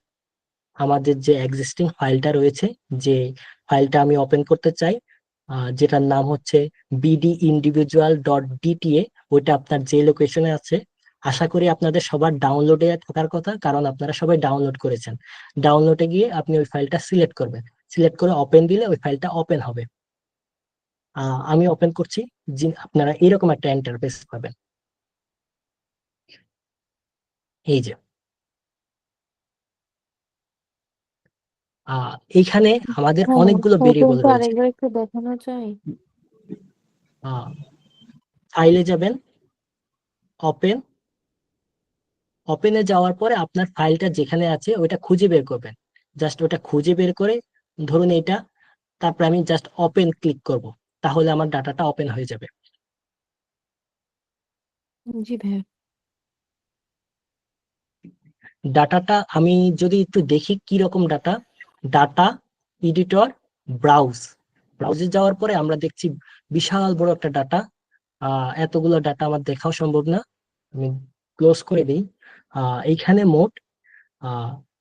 আমাদের যে এক্সিস্টিং ফাইলটা রয়েছে, যে ফাইলটা আমি ওপেন করতে চাই, যেটার নাম হচ্ছে বিডি ইন্ডিভিজুয়াল ডট ডিটিএ, ওইটা আপনার যে লোকেশনে আছে, আশা করি আপনাদের সবার ডাউনলোডে থাকার কথা, কারণ আপনারা সবাই ডাউনলোড করেছেন। ডাউনলোডে গিয়ে আপনি ওই ফাইলটা সিলেক্ট করবেন, সিলেক্ট করে ওপেন দিলে ওই ফাইলটা ওপেন হবে। আমি ওপেন করছি, আপনারা এরকম একটা ইন্টারফেস পাবেন। এই যে এইখানে আমাদের হ্যাঁ, অনেকগুলো ভেরিয়েবল ওপেনটা রয়েছে। আরেকবার একটু দেখানো যায়? ফাইলে যাবেন, ওপেন, ওপেনে যাওয়ার পরে আপনার ফাইলটা যেখানে আছে ওইটা খুঁজে বের করবেন, জাস্ট ওটা খুঁজে বের করে ধরুন এইটা, তারপর আমি জাস্ট ওপেন ক্লিক করব, তাহলে আমার ডাটাটা ওপেন হয়ে যাবে। জি ভাইয়া। ডাটাটা আমি যদি একটু দেখি কি রকম ডাটা, ডাটা এডিটর, ব্রাউজে যাওয়ার পরে আমরা দেখছি বিশাল বড় একটা ডাটা, এতগুলো ডাটা আমার দেখাও সম্ভব না, আমি ক্লোজ করে দিই। এইখানে মোট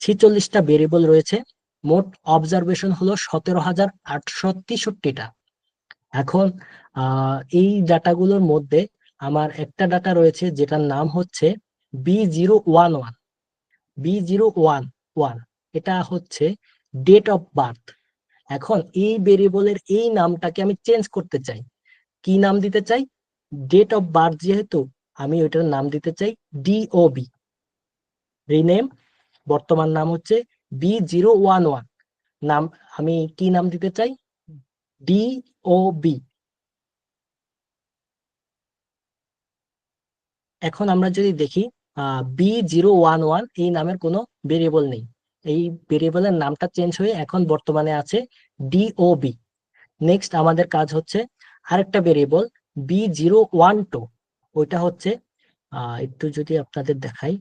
46টা ভেরিয়েবল রয়েছে, মোট অবজারভেশন হলো 17,863টা। এখন এই ডাটাগুলোর মধ্যে আমার একটা ডাটা রয়েছে যেটার নাম হচ্ছে B011, B011, এটা হচ্ছে ডেট অফ বার্থ। এখন এই ভেরিয়েবলের এই নামটাকে আমি চেঞ্জ করতে চাই, কি নাম দিতে চাই, ডেট অফ বার্থ, যেহেতু আমি ওইটার নাম দিতে চাই ডিওবি, রিনেম, বর্তমান নাম হচ্ছে B011, নাম আমি কি নাম দিতে চাই, ডিওবি। এখন আমরা যদি দেখি B011 এই নামের কোনো ভেরিয়েবল নেই, এই ভেরিয়েবলের নামটা চেঞ্জ হয়ে এখন বর্তমানে আছে ডিওবি। নেক্সট আমাদের কাজ হচ্ছে আরেকটা ভেরিয়েবল B012, ওইটা হচ্ছে একটু যদি আপনাদের দেখাই,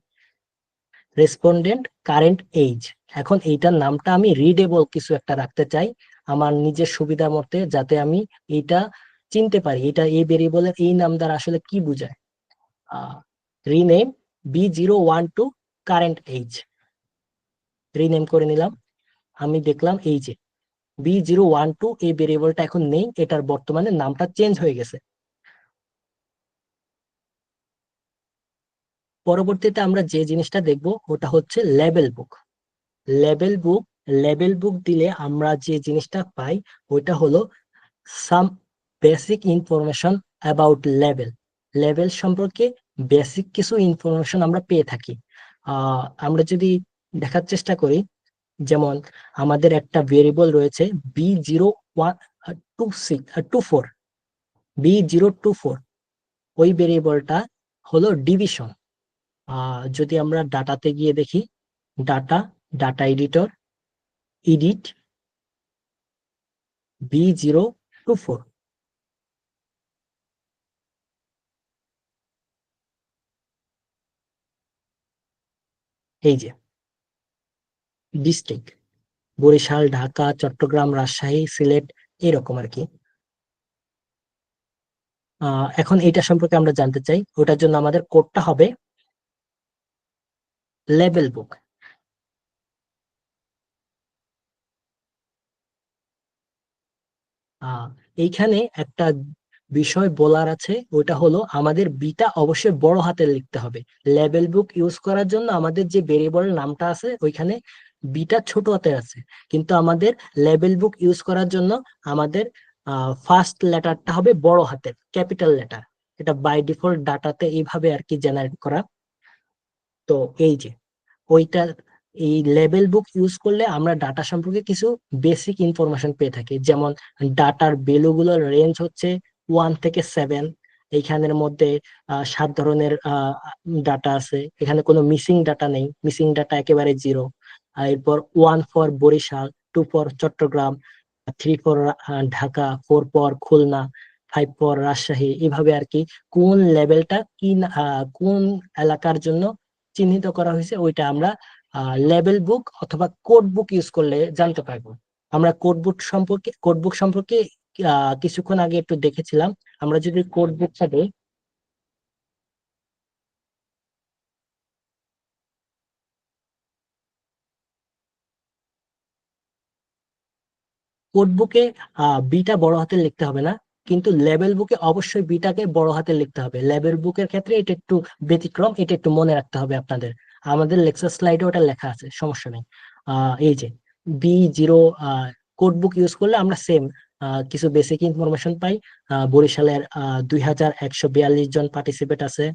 রেসপন্ডেন্ট কারেন্ট এজ। এখন এইটার নামটা আমি রিডেবল কিছু একটা রাখতে চাই আমার নিজের সুবিধা মতে, যাতে আমি এইটা চিনতে পারি এটা এই ভেরিয়েবলের এই নাম দ্বারা আসলে কি বোঝায়। Rename B012 current age, rename করে নিলাম। আমি দেখলাম এই যে B012 এই ভেরিয়েবলটা এখন নেই, এটার বর্তমানে নামটা চেঞ্জ হয়ে গেছে। পরবর্তীতে আমরা যে জিনিসটা দেখব ওটা হচ্ছে লেবেল বুক। লেবেল বুক দিলে আমরা যে জিনিসটা পাই ওইটা হলো some basic information about label সম্পর্কে বেসিক কিছু ইনফরমেশন আমরা পেয়ে থাকি। আমরা যদি দেখার চেষ্টা করি, যেমন আমাদের একটা ভেরিয়েবল রয়েছে B024, ওই ভেরিয়েবলটা হলো ডিভিশন। যদি আমরা ডাটাতে গিয়ে দেখি, ডাটা এডিটর, এডিট, B024। এই যে ডিস্ট্রিক্ট বরিশাল, ঢাকা, চট্টগ্রাম, রাজশাহী, সিলেট, এরকম আর কি। এখন এটা সম্পর্কে আমরা জানতে চাই, ওটার জন্য আমাদের কোডটা হবে লেবেল বুক। এইখানে একটা বিষয় বলার আছে, ওটা হলো আমাদের বিটা অবশ্যই বড় হাতে লিখতে হবে। লেবেল বুক ইউজ করার জন্য আমাদের যে ভেরিয়েবলের নামটা আছে ওইখানে বিটা ছোট হাতে আছে, কিন্তু আমাদের লেবেল বুক ইউজ করার জন্য আমাদের ফার্স্ট লেটারটা হবে বড় হাতের ক্যাপিটাল লেটার। এটা বাই ডিফল্ট ডাটাতে এইভাবে আর কি জেনারেট করা। তো এই যে ওইটা, এই লেবেল বুক ইউজ করলে আমরা ডাটা সম্পর্কে কিছু বেসিক ইনফরমেশন পেয়ে থাকি, যেমন ডাটার ভ্যালু গুলোর রেঞ্জ হচ্ছে 1 থেকে 7। এইখানের মধ্যে 7 ধরনের ডাটা আছে, এখানে কোনো মিসিং ডাটা নেই, মিসিং ডাটা একেবারে 0। এরপর 1 for Barisal, 2 for Chittagong, 3 for Dhaka, 4 for Khulna, 5 for Rajshahi, এভাবে আর কি কোন লেভেলটা কি কোন এলাকার জন্য চিহ্নিত করা হয়েছে ওইটা আমরা লেবেল বুক অথবা কোড বুক ইউজ করলে জানতে পারবো। আমরা কোড বুক সম্পর্কে কিছুক্ষণ আগে একটু দেখেছিলাম। আমরা যদি কোড বুকটা দিই, কোড বুকে বিটা বড় হাতে লিখতে হবে না, কিন্তু লেবেল বুকে অবশ্যই বিটাকে বড় হাতে লিখতে হবে। লেবেল বুকের ক্ষেত্রে এটা একটু ব্যতিক্রম, এটা একটু মনে রাখতে হবে আপনাদের। আমাদের লেকচার স্লাইডে ওটা লেখা আছে, সমস্যা নেই। এই যে B0 কোড বুক ইউজ করলে আমরা সেম কিছু বেসিক ইনফরমেশন পাই। বরিশালের 2142 জন পার্টিসিপেট আছে,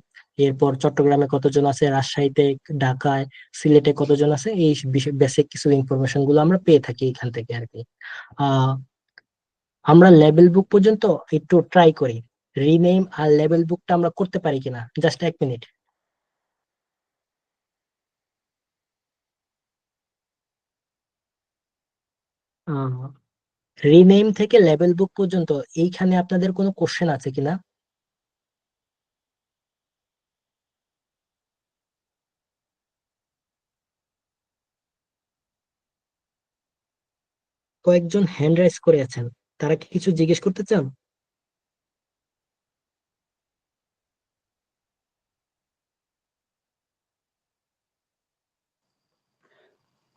এরপর চট্টগ্রামে কতজন আছে, রাজশাহীতে, ঢাকায়, সিলেটে কতজন আছে, এই বেসিক কিছু ইনফরমেশন গুলো আমরা পেয়ে থাকি এখান থেকে আর কি। আমরা লেবেল বুক পর্যন্ত একটু ট্রাই করি, রিনেম আর লেবেল বুকটা আমরা করতে পারি কিনা। Just 1 minute. রিনেম থেকে লেবেল বুক পর্যন্ত এইখানে আপনাদের কোনো কোশ্চেন আছে কিনা? কয়েকজন হ্যান্ড রাইজ করে আছেন, তারা কি কিছু জিজ্ঞেস করতে চান?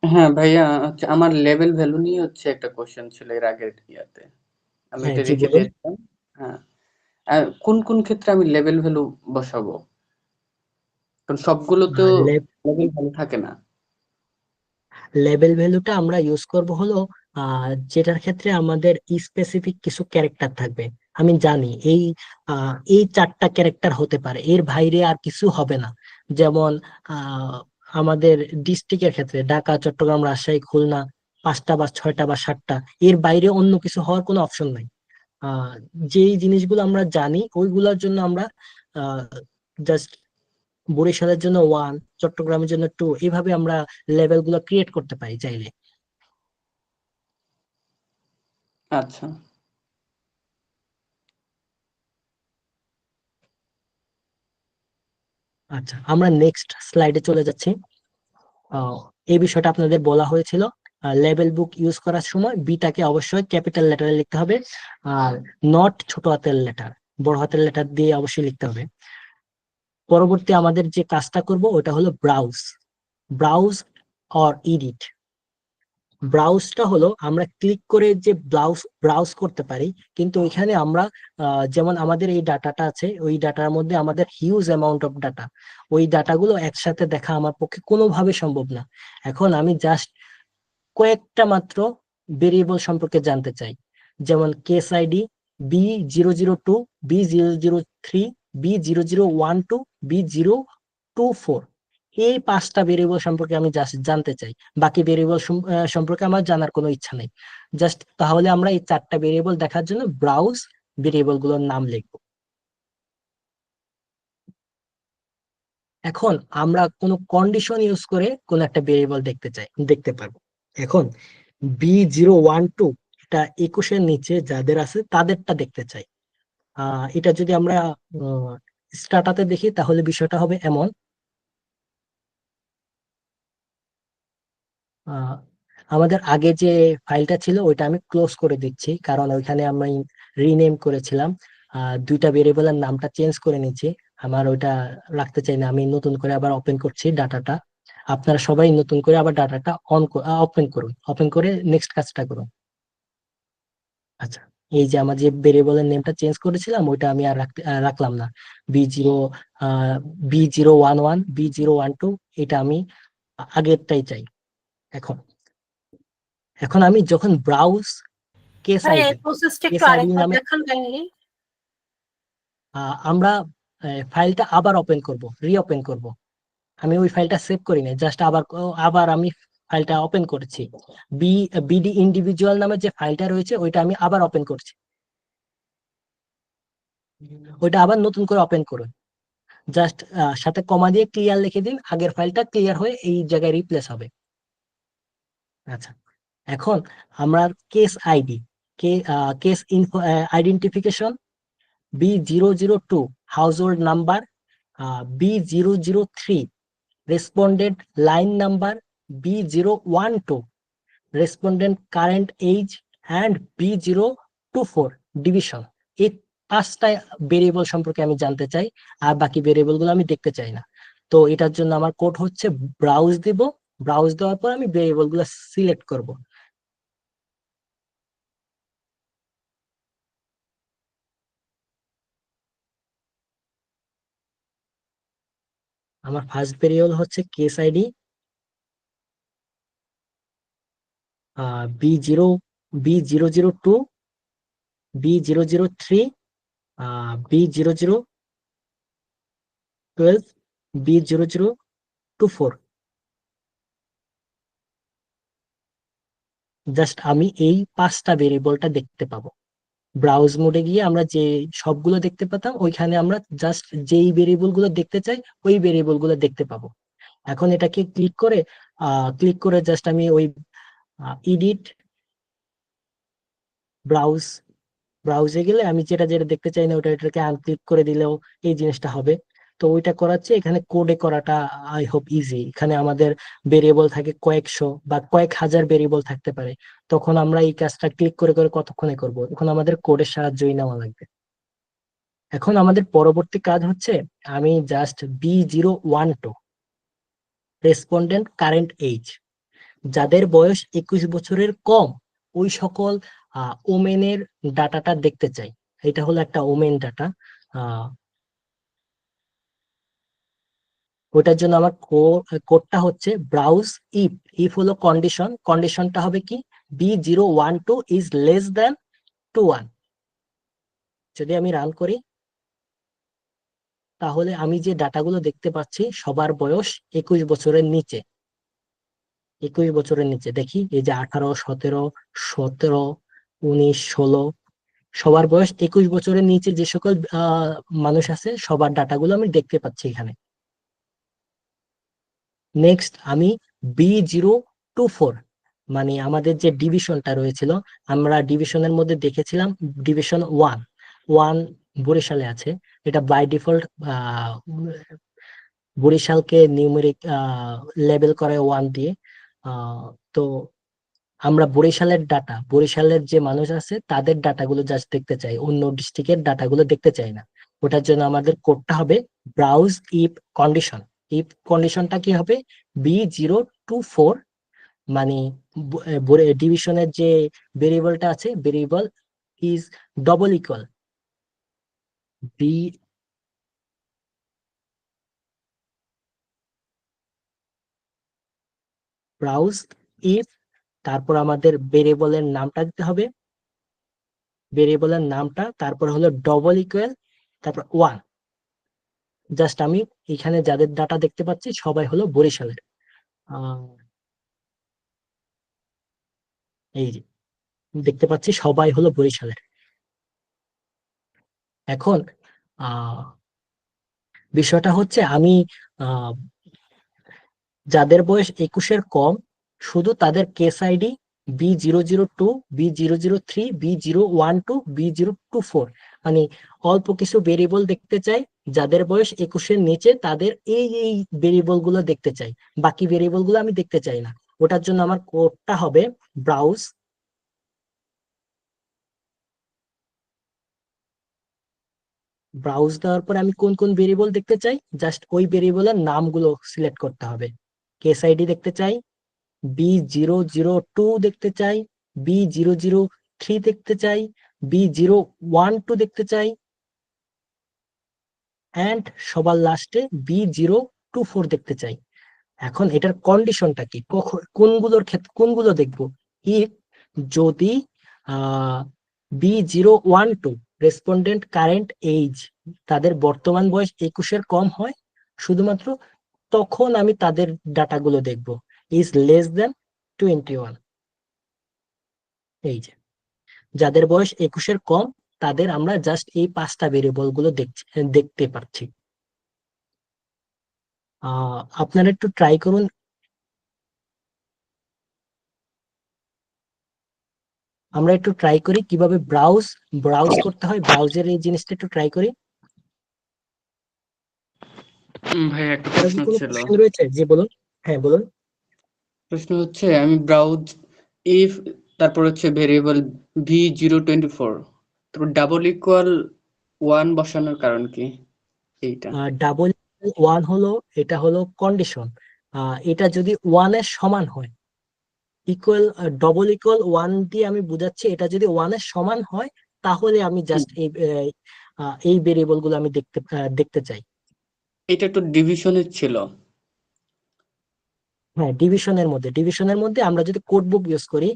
হ্যাঁ ভাইয়া, হচ্ছে আমার লেভেল ভ্যালু নিয়ে হচ্ছে একটা কোশ্চেন ছিল এর আগের ইয়াতে, আমি হ্যাঁ, এটা জি রেখে বলুন। দিয়েছিলাম। হ্যাঁ, কোন কোন ক্ষেত্রে আমি লেভেল ভ্যালু বসাবো? কারণ সবগুলো তো লেভেল ভ্যালু থাকে না। লেবেল ভ্যালুটা আমরা ইউজ করব হলো যেটার ক্ষেত্রে আমাদের স্পেসিফিক কিছু ক্যারেক্টার থাকবে। আমি জানি এই 4টা ক্যারেক্টার হতে পারে, এর বাইরে আর কিছু হবে না। যেমন আমাদের ডিস্ট্রিক্টের ক্ষেত্রে ঢাকা, চট্টগ্রাম, রাজশাহী, খুলনা 5টা বা 6টা বা 7টা, এর বাইরে অন্য কিছু হওয়ার কোনো অপশন নাই। আহ যেই জিনিসগুলো আমরা জানি ওইগুলোর জন্য আমরা জাস্ট বরিশালের জন্য 1, চট্টগ্রামের জন্য 2, এইভাবে আমরা লেভেল গুলো ক্রিয়েট করতে পারি চাইলে। আচ্ছা, আচ্ছা, আমরা নেক্সট স্লাইডে চলে যাচ্ছি। এই বিষয়টা আপনাদের বলা হয়েছিল, লেবেল বুক ইউজ করার সময় বিটাকে অবশ্যই ক্যাপিটাল লেটারে লিখতে হবে, আর নট ছোট হাতের লেটার, বড় হাতের লেটার দিয়ে অবশ্যই লিখতে হবে। পরবর্তী আমাদের যে কাজটা করব ওটা হলো ব্রাউজ অর এডিট। ব্রাউজটা হলো আমরা ক্লিক করে যে ব্রাউজ করতে পারি, কিন্তু এখানে আমরা যেমন আমাদের এই ডাটাটা আছে, ওই ডাটার মধ্যে আমাদের হিউজ অ্যামাউন্ট অফ ডাটা, ওই ডাটাগুলো একসাথে দেখা আমার পক্ষে কোনোভাবে সম্ভব না। এখন আমি জাস্ট কয়েকটা মাত্র ভেরিয়েবল সম্পর্কে জানতে চাই, যেমন case ID B002, B003, B0012, B024, এই 5টা ভেরিয়েবল সম্পর্কে আমি জাস্ট জানতে চাই। বাকি ভেরিয়েবল সম্পর্কে আমার জানার কোনো ইচ্ছা নেই। জাস্ট তাহলে আমরা এই 4টা ভেরিয়েবল দেখার জন্য ব্রাউজ ভেরিয়েবল গুলোর নাম লিখবো। এখন আমরা কোনো কন্ডিশন ইউজ করে কোন একটা ভেরিয়েবল দেখতে পারবো। এখন B012 এটা 21-এর নিচে যাদের আছে তাদেরটা দেখতে চাই। এটা যদি আমরা স্টার্টাতে দেখি তাহলে বিষয়টা হবে এমন, আমাদের আগে যে ফাইলটা ছিল ওইটা আমি ক্লোজ করে দিচ্ছি, কারণ ওইখানে আমি রিনেম করেছিলাম, দুইটা ভেরিয়েবলের নামটা চেঞ্জ করে নিচ্ছি, আমার ওইটা রাখতে চাই না। আমি নতুন করে আবার ওপেন করছি ডাটাটা। আপনারা সবাই নতুন করে আবার ডাটাটা ওপেন করুন, ওপেন করে নেক্সট কাজটা করুন। আচ্ছা, এই যে আমার যে ভেরিয়েবলের নেমটা চেঞ্জ করেছিলাম ওইটা আমি আর রাখলাম না, B0 B011 B012, এটা আমি আগেরটাই চাই। এখন এখন আমি যখন browse case ID case ID নামে আমরা ফাইলটা আবার ওপেন করব, রিওপেন করব। আমি ওই ফাইলটা সেভ করি না, জাস্ট আবার আমি ফাইলটা ওপেন করেছি। বিডি ইন্ডিভিজুয়াল নামে যে ফাইলটা রয়েছে ওইটা আমি আবার ওপেন করছি, ওইটা আবার নতুন করে ওপেন করুন। জাস্ট সাথে কমা দিয়ে ক্লিয়ার লিখে দিন, আগের ফাইলটা ক্লিয়ার হয়ে এই জায়গায় রিপ্লেস হবে। আচ্ছা, এখন আমরা case ID case info identification B002 household number, B003 respondent line number, B012 respondent current age and B024 division. এই 5টা ভেরিয়েবল সম্পর্কে আমি জানতে চাই, আর বাকি ভেরিয়েবল গুলো আমি দেখতে চাই না। তো এটার জন্য আমার কোড হচ্ছে ব্রাউজ দিব, ব্রাউজ দেওয়ার পর আমি ভেরিয়েবল গুলো সিলেক্ট করব। আমার ফার্স্ট ভেরিয়েবল হচ্ছে case ID B002 B003 B0012 B0024। Just আমি এই 5টা ভেরিয়েবলটা দেখতে পাবো। ব্রাউজ মোডে গিয়ে আমরা যে সবগুলো দেখতে পেতাম, ওইখানে আমরা জাস্ট যেই ভেরিয়েবল গুলো দেখতে চাই ওই ভেরিয়েবল গুলো দেখতে পাবো। এখন এটাকে ক্লিক করে জাস্ট আমি ওই এডিট ব্রাউজে গেলে আমি যেটা যেটা দেখতে চাই না এটাকে আনক্লিক করে দিলেও এই জিনিসটা হবে। তো ওইটা করাচ্ছে, এখানে কোডে করাটা আই হোপ ইজি। এখানে আমাদের ভেরিয়েবল থাকে কয়েকশো বা কয়েক হাজার ভেরিয়েবল থাকতে পারে, তখন আমরা এই কাজটা ক্লিক করে করে কতক্ষণে করব, এখন আমাদের কোডের সাহায্যই নেওয়া লাগবে। এখন আমাদের পরবর্তী কাজ হচ্ছে আমি just B012 respondent current age, যাদের বয়স 21 বছরের কম ওই সকল ওমেনের ডাটাটা দেখতে চাই। এটা হলো একটা ওমেন ডাটা। ওটার জন্য আমার কোডটা হচ্ছে ব্রাউজ ইফ হলো কন্ডিশনটা হবে কি B012 ইজ লেস দ্যান 21। যদি আমি রান করি তাহলে আমি যে ডাটাগুলো দেখতে পাচ্ছি সবার বয়স 21 বছরের নিচে। 21 বছরের নিচে দেখি, এই যে 18, 17, 17, 19, 16, সবার বয়স 21 বছরের নিচে যে সকল মানুষ আছে সবার ডাটাগুলো আমি দেখতে পাচ্ছি এখানে। নেক্সট আমি B024 মানে আমাদের যে ডিভিশনটা রয়েছিল, আমরা ডিভিশনের মধ্যে দেখেছিলাম ডিভিশন 1 বরিশালে আছে। এটা বাই ডিফল্ট বরিশালকে নিউমেরিক লেবেল করে 1 দিয়ে। তো আমরা বরিশালের যে মানুষ আছে তাদের ডাটাগুলো জাস্ট দেখতে চাই, অন্য ডিস্ট্রিক্টের ডাটাগুলো দেখতে চাই না। ওটার জন্য আমাদের কোডটা হবে ব্রাউজ ইফ কন্ডিশনটা কি হবে B024 মানে ডিভিশনের যে ভেরিয়েবলটা আছে variable is double equal browse if, তারপর আমাদের ভেরিয়েবলের নামটা দিতে হবে, ভেরিয়েবলের নামটা, তারপর হলো ডবল ইকুয়াল, তারপর 1। জাস্ট আমি এখানে যাদের ডাটা দেখতে পাচ্ছি সবাই হলো বরিশালের। এই যে দেখতে পাচ্ছি সবাই হলো বরিশালের। এখন বিষয়টা হচ্ছে আমি যাদের বয়স 21-এর কম শুধু তাদের case ID B002, B003, B012, B024, মানে অল্প কিছু ভেরিয়েবল দেখতে চাই, যাদের বয়স 21-এর নিচে তাদের এই ভেরিয়েবল গুলো দেখতে চাই, বাকি ভেরিয়েবল গুলো আমি দেখতে চাই না। ওটার জন্য আমার কোডটা হবে ব্রাউজ দেওয়ার পরে আমি কোন কোন ভেরিয়েবল দেখতে চাই, জাস্ট ওই ভেরিয়েবলের নামগুলো সিলেক্ট করতে হবে। কেস আইডি দেখতে চাই, B002 দেখতে চাই, B003 দেখতে চাই, B012 দেখতে চাই, এন্ড সবার লাস্টে B024 দেখতে চাই। এখন এটার কন্ডিশনটা কি, কোনগুলোর ক্ষেত্রে কোনগুলো দেখবো? ইফ যদি B012 রেসপন্ডেন্ট কারেন্ট এজ, তাদের বর্তমান বয়স 21-এর কম হয়, শুধুমাত্র তখন আমি তাদের ডাটাগুলো দেখবো। ইজ লেস দেন 21, এই যে যাদের বয়স 21-এর কম তাদের আমরা জাস্ট এই 5টা ভেরিয়েবল গুলো দেখতে পাচ্ছি। আপনারা একটু ট্রাই করুন। আমরা একটু ট্রাই করি কিভাবে ব্রাউজ করতে হয়, ব্রাউজের এই জিনিসটা একটু ট্রাই করি। ভাই একটা কারো প্রশ্ন কি কোনো ছিল। কোশ্চেন রয়েছে? জি বলুন। হ্যাঁ বলুন। প্রশ্ন হচ্ছে আমি ব্রাউজ ইফ তারপর হচ্ছে ভেরিয়েবল V024 তারপর ডাবল ইকুয়াল 1 বসানোর কারণ কি এইটা? ডাবল ওয়ান হলো, এটা হলো কন্ডিশন। এটা যদি 1-এর সমান হয়, ইকুয়াল ডবল ইকুয়াল 1 দিয়ে আমি বুঝাচ্ছি, এটা যদি 1-এর সমান হয় তাহলে আমি জাস্ট এই ভেরিয়েবল গুলো আমি দেখতে চাই। এটা তো ডিভিশনের ছিল। হ্যাঁ, ডিভিশনের মধ্যে আমরা যদি কোড বুক ইউজ করি,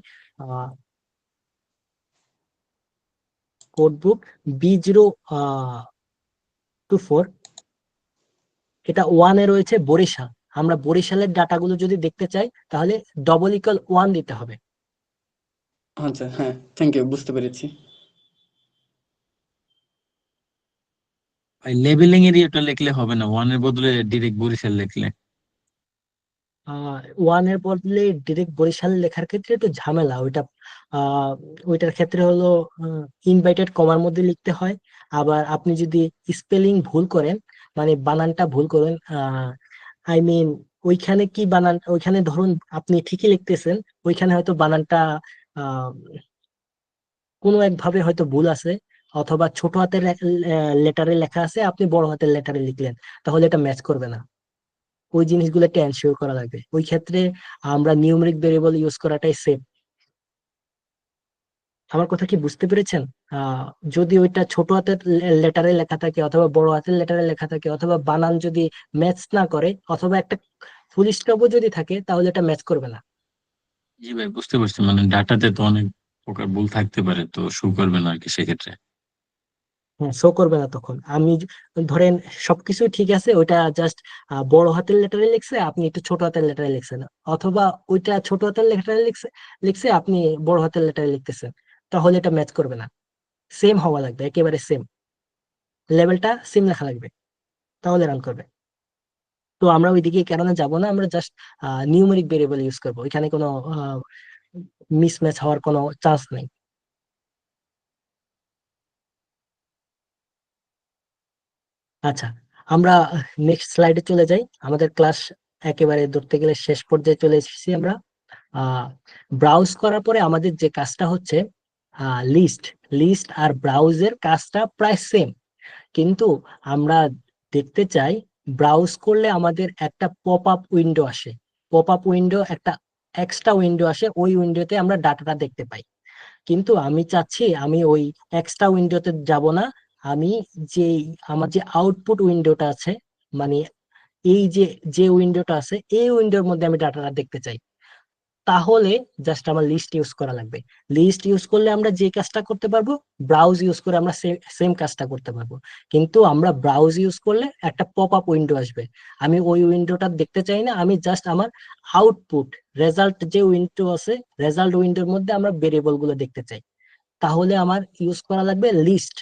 কোড বুক B024, এটা 1-এ রয়েছে বরিশাল। আমরা বরিশালের ডাটাগুলো যদি দেখতে চাই তাহলে ডবল ইকুয়াল 1 দিতে হবে। আচ্ছা, হ্যাঁ, থ্যাংক ইউ, বুঝতে পেরেছি। লেবেলিং এর ইয়েটা লিখলে হবে না, ওয়ানের বদলে ডিরেক্ট বরিশাল লিখলে? 1-এর বদলে ডিরেক্ট বরিশাল লেখার ক্ষেত্রে একটু ঝামেলা। ওইটার ক্ষেত্রে হলো ইনভাইটেড কমার মধ্যে লিখতে হয়। আবার আপনি যদি স্পেলিং ভুল করেন, মানে বানানটা ভুল করেন, আই মিন ওইখানে কি বানান, ওইখানে ধরুন আপনি ঠিকই লিখতেছেন, ওইখানে হয়তো বানানটা আহ কোনো একভাবে হয়তো ভুল আছে, অথবা ছোট হাতের লেটারে লেখা আছে, আপনি বড় হাতের লেটারে লিখলেন, তাহলে এটা ম্যাচ করবে না। ওই জিনিসগুলো একটা এনশিওর করা লাগবে। ওই ক্ষেত্রে আমরা নিউমেরিক ভেরিয়েবল ইউজ করাটাই সেফ। আমার কথা কি বুঝতে পেরেছেন? আহ যদি ওইটা ছোট হাতের লেটারে লেখা থাকে, অথবা বড় হাতের লেটারে লেখা থাকে, অথবা বানান যদি ম্যাচ না করে, অথবা একটা ফুল স্টপও যদি থাকে, তাহলে এটা ম্যাচ করবে না। জি ভাই, বুঝতে পারছি, মানে ডাটাতে তো অনেক প্রকার ভুল থাকতে পারে, তো শো করবে না আর কি সেক্ষেত্রে। হ্যাঁ, শো করবে না তখন। ধরেন সবকিছু ঠিক আছে, ওইটা জাস্ট বড় হাতের লেটারে লিখছে, আপনি একটু ছোট হাতের লেটারে লিখছেন, অথবা ওইটা ছোট হাতের লেটারে লিখছে আপনি বড় হাতের লেটারে লিখতেছেন, তাহলে এটা ম্যাচ করবে না। সেম হওয়া লাগবে, একেবারে সেম, লেভেলটা সেম লেখা লাগবে, তাহলে রান করবে। তো আমরা ওইদিকে কারণে যাব না, আমরা জাস্ট নিউমেরিক ভেরিয়েবল ইউজ করবো, এখানে কোনো মিসম্যাচ হওয়ার কোনো চান্স নেই। আচ্ছা, আমরা নেক্সট স্লাইডে চলে যাই। আমাদের ক্লাস একেবারে ধরতে গেলে শেষ পর্যায়ে চলে এসেছি আমরা। ব্রাউজ করার পরে আমাদের যে কাজটা হচ্ছে লিস্ট আর ব্রাউজের কাজটা প্রায় সেম, কিন্তু আমরা দেখতে চাই ব্রাউজ করলে আমাদের একটা পপ আপ উইন্ডো আসে, একটা এক্সট্রা উইন্ডো আসে, ওই উইন্ডোতে আমরা ডাটাটা দেখতে পাই। কিন্তু আমি চাচ্ছি আমি ওই এক্সট্রা উইন্ডোতে যাব না, আমি যে আমার যে আউটপুট উইন্ডোটা আছে, মানে এই যে উইন্ডোটা আছে, এই উইন্ডোর মধ্যে আমি ডাটাটা দেখতে চাই। তাহলে জাস্ট আমার লিস্ট ইউজ করা লাগবে। লিস্ট ইউজ করলে আমরা যে কাজটা করতে পারবো, ব্রাউজ ইউজ করে আমরা সেম কাজটা করতে পারবো। কিন্তু আমরা ব্রাউজ ইউজ করলে একটা পপ আপ উইন্ডো আসবে, আমি ওই উইন্ডোটা দেখতে চাই না, আমি জাস্ট আমার আউটপুট রেজাল্ট যে উইন্ডো আছে, রেজাল্ট উইন্ডোর মধ্যে আমরা ভেরিয়েবল গুলো দেখতে চাই। তাহলে আমার ইউজ করা লাগবে লিস্ট।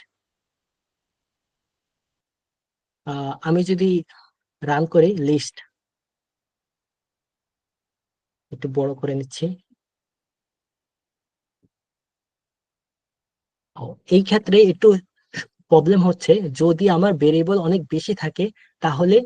আমি যদি রান করি লিস্ট, একটু বড় করে নিচ্ছি। ও, এই ক্ষেত্রে একটু প্রবলেম হচ্ছে, যদি আমার ভেরিয়েবল অনেক বেশি থাকে তাহলে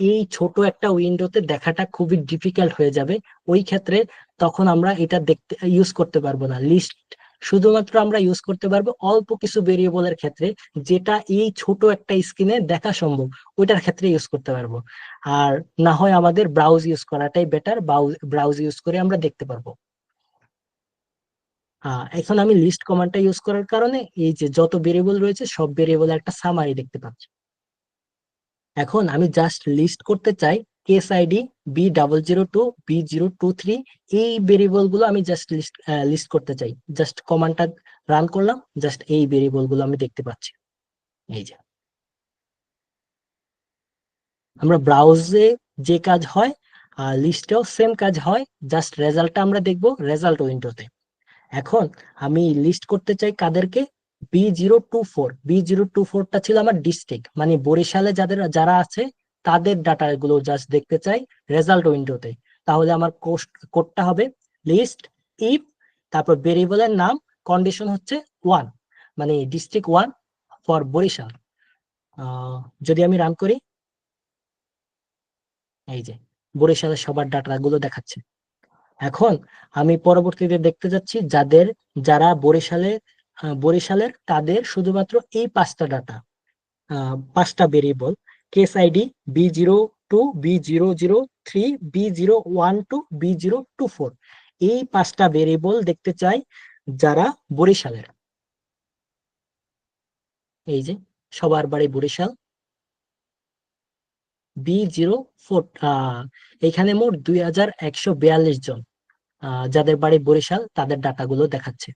এই ছোট একটা উইন্ডোতে দেখাটা খুবই ডিফিকাল্ট হয়ে যাবে। ওই ক্ষেত্রে তখন আমরা এটা দেখতে ইউজ করতে পারবো না। লিস্ট শুধুমাত্র আমরা ইউজ করতে পারবো অল্প কিছু ভেরিয়েবলের ক্ষেত্রে, যেটা এই ছোট একটা স্ক্রিনে দেখা সম্ভব, ওইটার ক্ষেত্রে ইউজ করতে পারবো। আর না হয় আমাদের ব্রাউজ ইউজ করাটাই বেটার, ব্রাউজ ইউজ করে আমরা দেখতে পারবো। এখন আমি লিস্ট কমান্ডটা ইউজ করার কারণে এই যে যত ভেরিয়েবল রয়েছে সব ভেরিয়েবলের একটা সামারি দেখতে পাচ্ছি। এখন আমি জাস্ট লিস্ট করতে চাই কেস আইডি B002 B023, এই ভেরিয়েবল গুলো আমি জাস্ট লিস্ট করতে চাই। জাস্ট কমান্ডটা রান করলাম, জাস্ট এই ভেরিয়েবল গুলো আমি দেখতে পাচ্ছি। এই যে আমরা ব্রাউজে যে কাজ হয় লিস্টেও সেম কাজ হয়, জাস্ট রেজাল্টটা আমরা দেখবো রেজাল্ট উইন্ডোতে। এখন আমি লিস্ট করতে চাই কাদেরকে, B024টা ছিল আমার ডিস্ট্রিক্ট, মানে বরিশালে যারা আছে তাদের ডাটা গুলো জাস্ট দেখতে চাই রেজাল্ট উইন্ডোতে। তাহলে আমার কোডটা হবে লিস্ট ইফ, তারপর ভেরিয়েবলের নাম, কন্ডিশন হচ্ছে 1, মানে ডিস্ট্রিক্ট 1 ফর বরিশাল। যদি আমি রান করি, এই যে বরিশালের সবার ডাটা গুলো দেখাচ্ছে। এখন আমি পরবর্তীতে দেখতে যাচ্ছি যারা বরিশালের তাদের শুধুমাত্র এই 5টা ডাটা, 5টা variable, case ID B02 B003 B012 B024, এই 5টা ভেরিয়েবল দেখতে চাই যারা বরিশালের। এই যে সবার বাড়ি বরিশাল। B04, এখানে মোট 2142 জন যাদের বাড়ি বরিশাল তাদের ডাটাগুলো দেখাচ্ছে।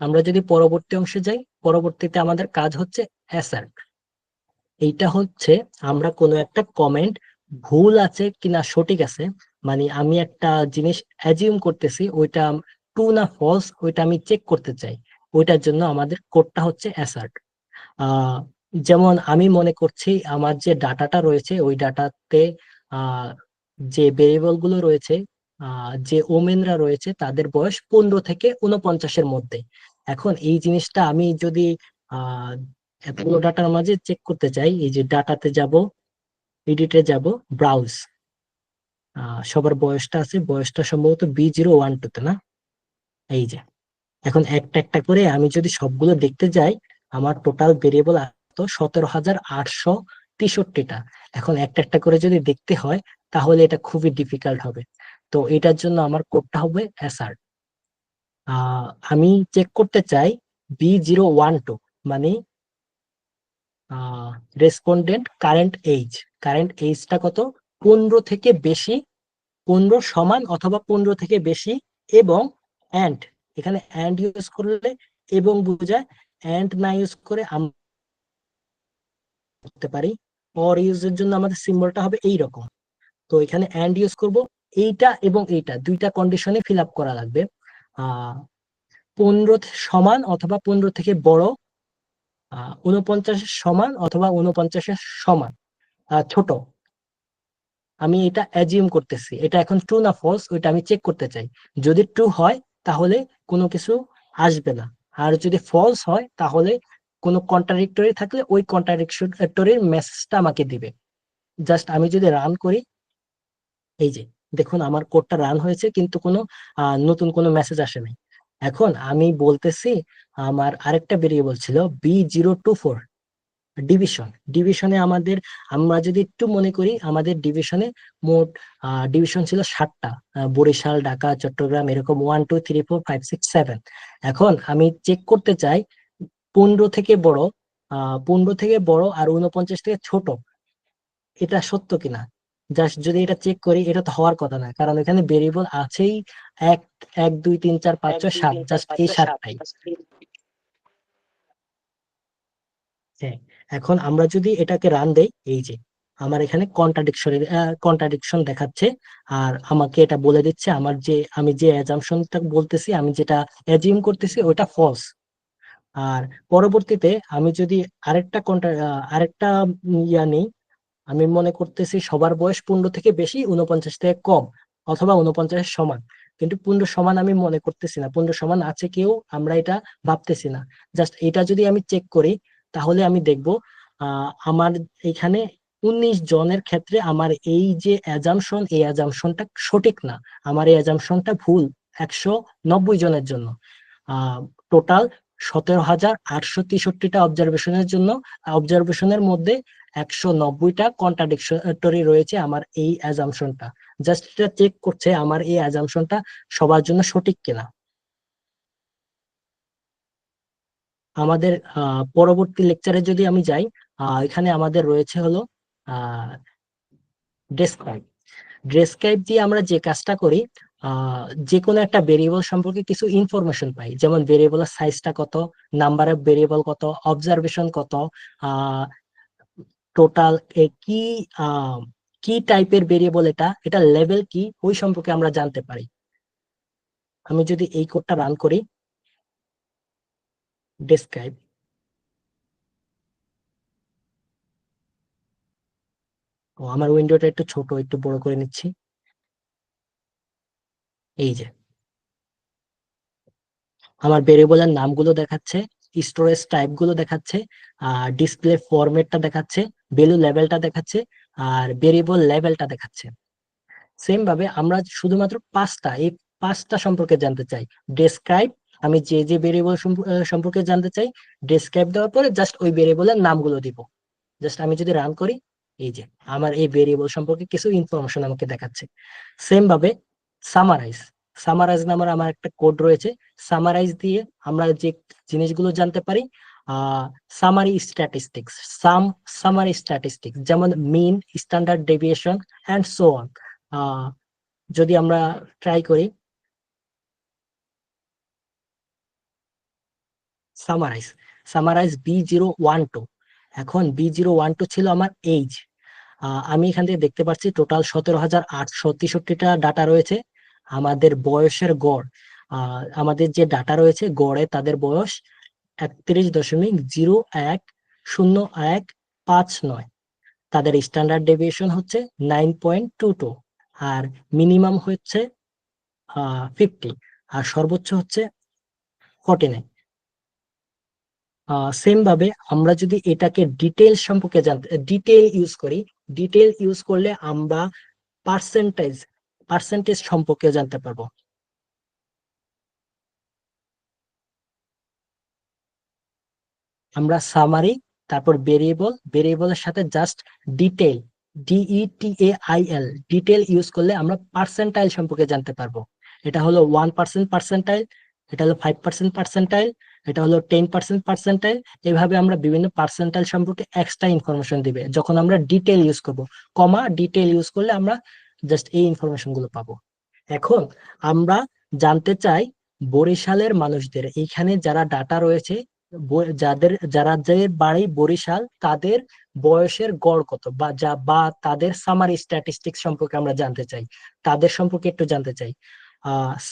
আমরা যদি পরবর্তী অংশে যাই, পরবর্তীতে আমাদের কাজ হচ্ছে অ্যাসার্ট। এইটা হচ্ছে আমরা কোনো একটা কমেন্ট ভুল আছে কিনা সঠিক আছে, মানে আমি একটা জিনিস অ্যাজিউম করতেছি ওইটা ট্রু না ফলস, ওইটা আমি চেক করতে চাই। ওইটার জন্য আমাদের কোডটা হচ্ছে অ্যাসার্ট। যেমন আমি মনে করছি আমার যে ডাটাটা রয়েছে ওই ডাটাতে যে ভেরিয়েবল গুলো রয়েছে, যে ওমেনরা রয়েছে তাদের বয়স 15 থেকে 49-এর মধ্যে। এখন এই জিনিসটা আমি যদি পুরো ডাটার মাঝে চেক করতে চাই, এই যে ডাটাতে যাব, এডিটে যাব, ব্রাউজ, সবার বয়সটা আছে, বয়সটা সম্ভবত B012 না, এই যে। এখন একটা একটা করে আমি যদি সবগুলো দেখতে যাই, আমার টোটাল ভেরিয়েবল 17,863টা। এখন একটা একটা করে যদি দেখতে হয় তাহলে এটা খুবই ডিফিকাল্ট হবে। তো এটার জন্য আমার কোডটা হবে অ্যাসার্ট। আমি চেক করতে চাই B012, মানে রেসপন্ডেন্ট কারেন্ট এইজটা কত, 15 থেকে বেশি, 15 সমান অথবা 15 থেকে বেশি, এবং অ্যান্ড, এখানে অ্যান্ড ইউজ করলে এবং বোঝায়, অ্যান্ড না ইউজ করে আমরা করতে পারি। অর ইউজের জন্য আমাদের সিম্বলটা হবে এইরকম। তো এখানে অ্যান্ড ইউজ করব, এইটা এবং এইটা দুইটা কন্ডিশনে ফিল আপ করা লাগবে। 15 সমান অথবা 15 থেকে বড়, 49 সমান অথবা 49 সমান ছোট। আমি এটা অ্যাজিউম করতেছি, এটা এখন ট্রু না ফলস ওইটা আমি চেক করতে চাই। যদি ট্রু হয় তাহলে কোনো কিছু আসবে না, আর যদি ফলস হয় তাহলে কোনো কন্ট্রাডিক্টরি থাকলে ওই কন্ট্রাডিক্টরির মেসেজটা আমাকে দিবে। জাস্ট আমি যদি রান করি, এই যে দেখুন আমার কোডটা রান হয়েছে কিন্তু কোনো নতুন কোনো মেসেজ আসে নাই। এখন আমি বলতেছি আমার আরেকটা ভেরিয়েবল ছিল B024, ডিভিশনে আমরা যদি একটু মনে করি, আমাদের ডিভিশনে মোট ডিভিশন ছিল 7টা, বরিশাল, ঢাকা, চট্টগ্রাম, এরকম 1 2 3 4 5 6 7। এখন আমি চেক করতে চাই 15 থেকে বড়, 15 থেকে বড় আর 49 থেকে ছোট, এটা সত্য কিনা। জাস্ট যদি এটা চেক করি, এটা তো হওয়ার কথা না, কারণ এখানে ভেরিয়েবল আছেই 1 1 2 3 4 5 6 7, জাস্ট এই 7টাই। হ্যাঁ, এখন আমরা যদি এটাকে রান দেই, এই যে আমার এখানে কন্ট্রাডিকশন দেখাচ্ছে, আর আমাকে এটা বলে দিচ্ছে আমি যে অ্যাজাম্পশনটা বলতেছি, আমি যেটা অ্যাজিউম করতেছি ওটা ফলস। আর পরবর্তীতে আমি যদি আরেকটা ইয়া নেই, আমি মনে করতেছি সবার বয়স 15 থেকে বেশি, 49 থেকে কম, অথবা 49 সমান। কিন্তু পূর্ণ সমান আমি মনে করতেছি না, পূর্ণ সমান আছে কেউ, আমরা এটা ভাবতেছি না। জাস্ট এটা যদি আমি চেক করি তাহলে আমি দেখব আমার এখানে 19 জনের ক্ষেত্রে আমার এই যে অ্যাজাম্পশন, এই অ্যাজাম্পশনটা সঠিক না, আমার এই অ্যাজাম্পশনটা ভুল 190 জনের জন্য। টোটাল 17,863টা অবজারভেশনের মধ্যে 190টা কন্ট্রাডিকটরি রয়েছে আমার এই অ্যাজাম্পশনটা। জাস্ট এটা চেক করছে আমার এই অ্যাজাম্পশনটা সবার জন্য সঠিক কিনা। আমাদের পরবর্তী লেকচারে যদি আমি যাই, এখানে আমাদের রয়েছে হলো ডেসক্রাইব। ডেসক্রাইব দিয়ে আমরা যে কাজটা করি, যে কোনো একটা ভেরিয়েবল সম্পর্কে কিছু ইনফরমেশন পাই, যেমন ভেরিয়েবলের সাইজটা কত, নাম্বার অফ ভেরিয়েবল কত, অবজারভেশন কত, টোটাল কি কি টাইপের ভেরিয়েবল, এটা লেভেল কি, ওই সম্পর্কে আমরা জানতে পারি। আমি যদি এই কোডটা রান করি, ডেসক্রাইব, আমার উইন্ডোটা একটু ছোট, একটু বড় করে নিচ্ছি। এই যে আমার ভেরিয়েবলের নামগুলো দেখাচ্ছে, স্টোরেজ টাইপ গুলো দেখাচ্ছে, ডিসপ্লে ফরম্যাটটা দেখাচ্ছে, ভ্যালু লেভেলটা দেখাচ্ছে, আর ভেরিয়েবল লেভেলটা দেখাচ্ছে। সেম ভাবে আমরা শুধুমাত্র এই পাঁচটা সম্পর্কে জানতে চাই। ডেসক্রাইব, আমি যে যে ভেরিয়েবল সম্পর্কে জানতে চাই, ডেসক্রাইব দেওয়ার পরে জাস্ট ওই ভেরিয়েবলের নামগুলো দিব। জাস্ট আমি যদি রান করি, এই যে আমার এই ভেরিয়েবল সম্পর্কে কিছু ইনফরমেশন আমাকে দেখাচ্ছে। সেম ভাবে সামারাইজ, সামারাইজ নামের আমার একটা কোড রয়েছে। সামারাইজ দিয়ে আমরা যে জিনিসগুলো জানতে পারি, সামারি স্ট্যাটিস্টিক্স, সামারি স্ট্যাটিস্টিক্স, যেমন mean, standard deviation and so on. যদি আমরা ট্রাই করি সামারাইজ B012, এখন B012 ছিল আমার এইজ। আমি এখান থেকে দেখতে পাচ্ছি টোটাল 17,863টা ডাটা রয়েছে। আমাদের বয়সের গড়, আমাদের যে ডাটা রয়েছে গড়ে তাদের বয়স 31.010159। তাদের স্ট্যান্ডার্ড ডেভিয়েশন হচ্ছে 9.22, আর মিনিমাম হচ্ছে 50, আর সর্বোচ্চ হচ্ছে 49। সেম ভাবে আমরা যদি এটাকে ডিটেল সম্পর্কে ডিটেল ইউজ করলে আমরা পার্সেন্টেজ সম্পর্কে জানতে পারবো। আমরা সামারি, তারপর ভেরিয়েবলের সাথে just detail, DETAIL, detail use করলে আমরা পার্সেন্টাইল সম্পর্কে জানতে পারবো। এটা হলো 1% পার্সেন্টাইল, এটা হলো 5% পার্সেন্টাইল, এটা হলো 10% পার্সেন্টাইল। এভাবে আমরা বিভিন্ন পার্সেন্টাইল সম্পর্কে এক্সট্রা ইনফরমেশন দিবে যখন আমরা ডিটেল ইউজ করব। ডিটেল ইউজ করলে আমরা জাস্ট এই ইনফরমেশন গুলো পাবো। এখন আমরা জানতে চাই বরিশালের মানুষদের, এইখানে যারা ডাটা রয়েছে, যাদের বাড়ি বরিশাল, তাদের বয়সের গড় কত, বা তাদের সামারি স্ট্যাটিস্টিক্স সম্পর্কে আমরা জানতে চাই, তাদের সম্পর্কে একটু জানতে চাই।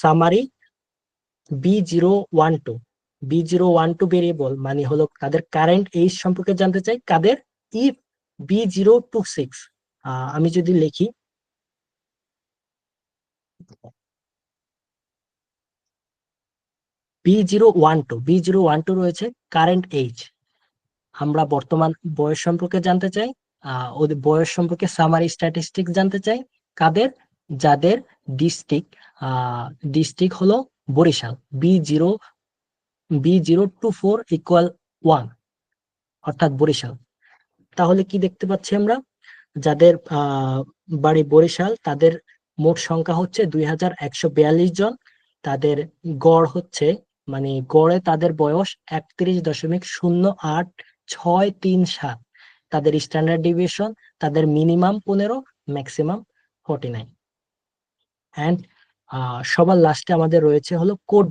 সামারি B012 ভেরিয়েবল মানে হলো তাদের কারেন্ট এজ সম্পর্কে জানতে চাই। কাদের? ইফ B026, আমি যদি লিখি B012 রয়েছে কারেন্ট এজ, আমরা বর্তমান বয়স সম্পর্কে জানতে চাই, ওদের বয়স সম্পর্কে সামারি স্ট্যাটিস্টিক্স জানতে চাই। কাদের? যাদের ডিস্ট্রিক্ট হলো বরিশাল, B024 = 1, অর্থাৎ বরিশাল। তাহলে কি দেখতে পাচ্ছি আমরা? যাদের বাড়ি বরিশাল তাদের মোট সংখ্যা হচ্ছে 2142 জন। তাদের গড় হচ্ছে, মানে গড়ে তাদের বয়স 31.08637। তাদের স্ট্যান্ডার্ড ডেভিয়েশন, তাদের মিনিমাম 15, ম্যাক্সিমাম 49। এন্ড সবার লাস্টে আমাদের রয়েছে হলো code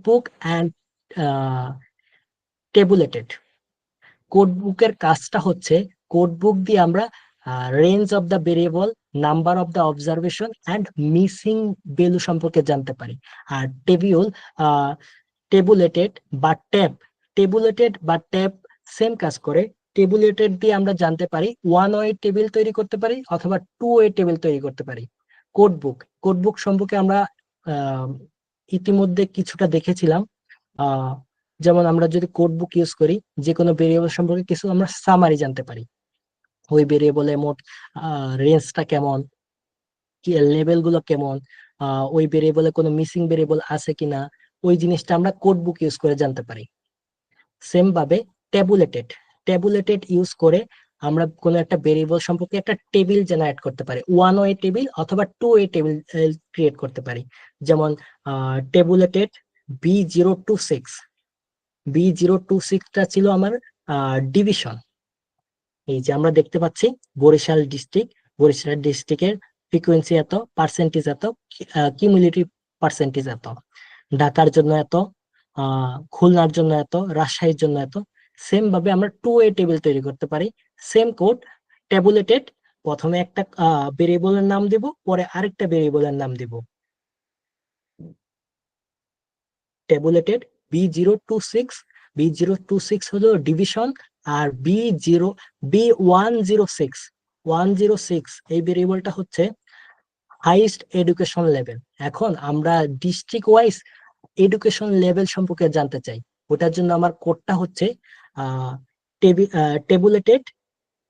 book and tabulated. Code বুকের কাজটা হচ্ছে, কোড বুক দিয়ে আমরা range of the variable, number of the observation and missing value সম্পর্কে জানতে পারি। আর টেবুলেটেড বা ট্যাব সেম কাজ করে। টেবুলেটেড দিয়ে আমরা জানতে পারি 1 ওয়ে টেবিল তৈরি করতে পারি অথবা 2 ওয়ে টেবিল তৈরি করতে পারি। কোড বুক সম্পর্কে আমরা আহ, ইতিমধ্যে কিছুটা দেখেছিলাম। যেমন আমরা যদি কোড বুক ইউজ করি, যে কোনো ভেরিয়েবল সম্পর্কে কিছু আমরা সামারি জানতে পারি। ওই ভেরিয়েবলের মোট রেঞ্জটা কেমন, কি লেভেল গুলো কেমন, ওই ভেরিয়েবলে কোনো মিসিং ভেরিয়েবল আছে কিনা, ওই জিনিসটা আমরা কোড বুক ইউজ করে জানতে পারি। সেম ভাবে ট্যাবুলেটেড ইউজ করে আমরা কোনো একটা ভেরিয়েবল সম্পর্কে একটা টেবিল জেনারেট করতে পারি, ওয়ান ওয়ে টেবিল অথবা টু ওয়ে টেবিল ক্রিয়েট করতে পারি। যেমন ট্যাবুলেটেড B026, B026টা ছিল আমার ডিভিশন। এই যে আমরা দেখতে পাচ্ছি বরিশাল ডিস্ট্রিক্টের ফ্রিকোয়েন্সি এত, পার্সেন্টেজ এত, কিউমুলেটিভ পার্সেন্টেজ এত, ঢাকার জন্য এত, খুলনার জন্য এত, রাজশাহীর জন্য এত। সেম ভাবে আমরা টু ওয়ে টেবিল তৈরি করতে পারি। সেম কোড ট্যাবুলেটেড, প্রথমে একটা ভেরিয়েবলের নাম দিব, পরে আরেকটা ভেরিয়েবলের নাম দিব। ট্যাবুলেটেড B026 হলো ডিভিশন, আর B106 এই ভেরিয়েবলটা হচ্ছে হাইয়েস্ট এডুকেশন লেভেল। এখন আমরা ডিস্ট্রিক্ট ওয়াইজ এডুকেশন লেভেল সম্পর্কে জানতে চাই, ওটার জন্য আমার কোডটা হচ্ছে টেবুলেটেড,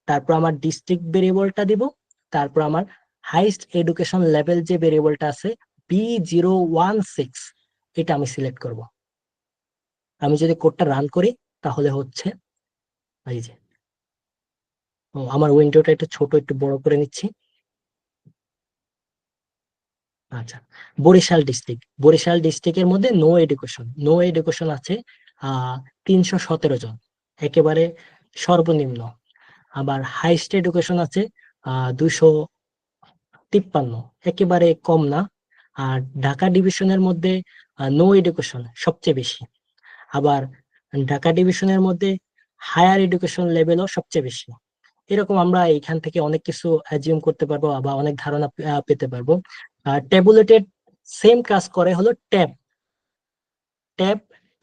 তারপর আমার ডিস্ট্রিক্ট ভেরিয়েবলটা দিব, তারপর আমার হাইয়েস্ট এডুকেশন লেভেল যে ভেরিয়েবলটা আছে B016, এটা আমি সিলেক্ট করব। আমি যদি কোডটা রান করি তাহলে হচ্ছে এই যে, আমার উইন্ডোটা একটু ছোট, একটু বড় করে নিচ্ছি। আচ্ছা, বরিশাল ডিস্ট্রিক্টের মধ্যে নো এডুকেশন আছে 317 জন, একেবারে সর্বনিম্ন। আবার হাইস্ট এডুকেশন আছে 253, একেবারে কম না। আর ঢাকা ডিভিশনের মধ্যে নো এডুকেশন সবচেয়ে বেশি। আবার ঢাকা ডিভিশনের মধ্যে হায়ার এডুকেশন লেভেলও সবচেয়ে বেশি। এরকম আমরা এখান থেকে অনেক কিছু অ্যাজিউম করতে পারবো বা অনেক ধারণা পেতে পারবো। ট্যাবুলেটেড সেম কাজ করে, হলো ট্যাব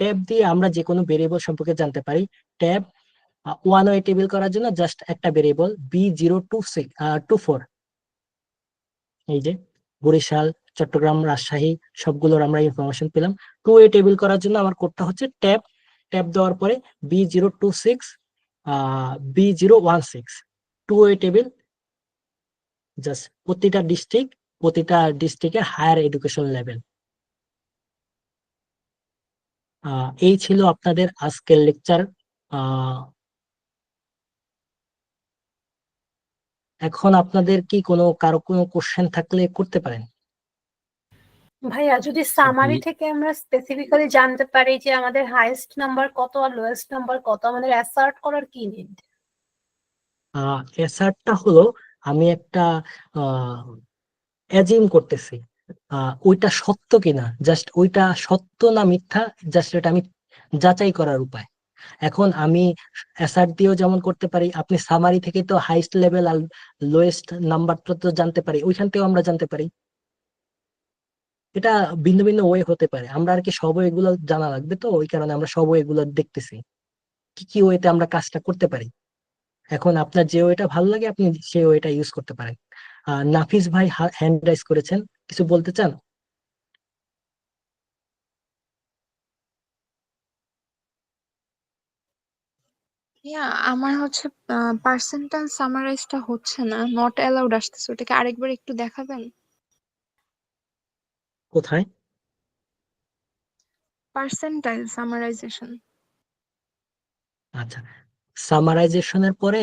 ট্যাব দিয়ে আমরা যে কোনো ভেরিয়েবল সম্পর্কে জানতে পারি। ট্যাব ওয়ান ওয়ে টেবিল করার জন্য জাস্ট একটা ভেরিয়েবল B024, এই যে বরিশাল, চট্টগ্রাম, রাজশাহী সবগুলোর আমরা ইনফরমেশন পেলাম। টু ওয়ে টেবিল করার জন্য আমার কোডটা হচ্ছে ট্যাব দেওয়ার পরে B026 B016, two way table. Just প্রতিটা ডিস্ট্রিক্টের হায়ার এডুকেশন লেভেল। এই ছিল আপনাদের আজকের লেকচার। এখন আপনাদের কি কারো কোনো কোশ্চেন থাকলে করতে পারেন। ভাইয়া যদি সামারি থেকে আমরা স্পেসিফিক্যালি জানতে পারি যে আমাদের হাইয়েস্ট নাম্বার কত আর লোয়েস্ট নাম্বার কত, আমাদের অ্যাসার্ট করার কি নিড? অ্যাসার্টটা হলো আমি একটা অ্যাজিউম করতেছি ওইটা সত্য কিনা, জাস্ট ওইটা সত্য না মিথ্যা, জাস্ট এটা আমি যাচাই করার উপায়। এখন আমি অ্যাসার্ট দিয়েও যেমন করতে পারি, আপনি সামারি থেকে তো হাইস্ট লেভেল আর লোয়েস্ট নাম্বারটা তো জানতে পারি, ওইখান থেকেও আমরা জানতে পারি। এটা ভিন্ন ভিন্ন ওয়ে হতে পারে, আমরা আর কি সব এগুলো জানা লাগবে, তো ওই কারণে আমরা সব এগুলো দেখতেছি কি কি ওয়েতে আমরা কাজটা করতে পারি। এখন আপনার যে ওয়েটা ভালো লাগে আপনি সেই ওয়েটা ইউজ করতে পারেন। নাফিস ভাই হ্যান্ড রাইজ করেছেন, কিছু বলতে চান? আমার হচ্ছে পার্সেন্টাইল সামারাইজটা হচ্ছে না, নট অ্যালাউড আসতেছে, ওটাকে আরেকবার একটু দেখাবেন? কোথায়? Percentile summarisation. আচ্ছা, সামারাইজেশনের পরে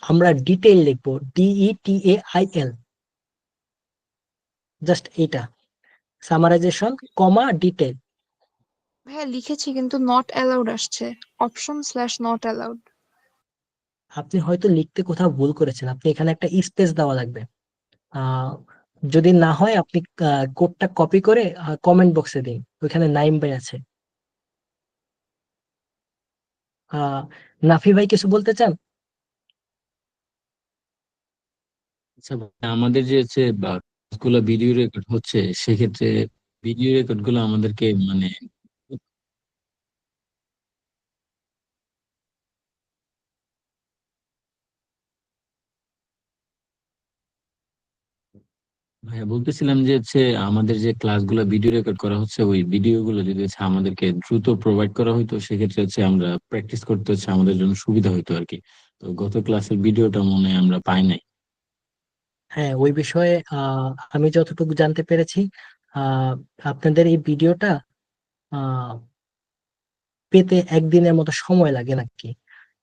আমরা ডিটেইল লিখবো, DETAIL, জাস্ট এইটা, সামারাইজেশন কমা ডিটেইল। হ্যাঁ লিখেছি কিন্তু নট অ্যালাউড আসছে, অপশন স্ল্যাশ নট অ্যালাউড। আপনি হয়তো লিখতে কোথাও ভুল করেছেন, আপনি এখানে একটা স্পেস দেওয়া লাগবে। যদি না হয় আপনি কোডটা কপি করে কমেন্ট বক্সে দিন, ওইখানে নাইম ভাই আছে। নাফি ভাই কিছু বলতে চান? আচ্ছা আমাদের যে হচ্ছে গুলো ভিডিও রেকর্ড হচ্ছে, সেক্ষেত্রে ভিডিও রেকর্ড গুলো আমাদেরকে মানে ভাই ভাইয়া বলতেছিলাম যে হচ্ছে আমাদের যে ক্লাসগুলো ভিডিও রেকর্ড করা হচ্ছে ওই ভিডিও গুলো যদি হচ্ছে আমাদেরকে দ্রুত প্রোভাইড করা হইতো সেক্ষেত্রে হচ্ছে আমরা প্র্যাকটিস করতে হচ্ছে আমাদের জন্য সুবিধা হইতো আর কি। তো গত ক্লাসের ভিডিওটা মনে হয় আমরা পাই নাই। হ্যাঁ, ওই বিষয়ে আমি যতটুকু জানতে পেরেছি, আপনাদের এই ভিডিওটা আহ পেতে একদিনের মতো সময় লাগে নাকি।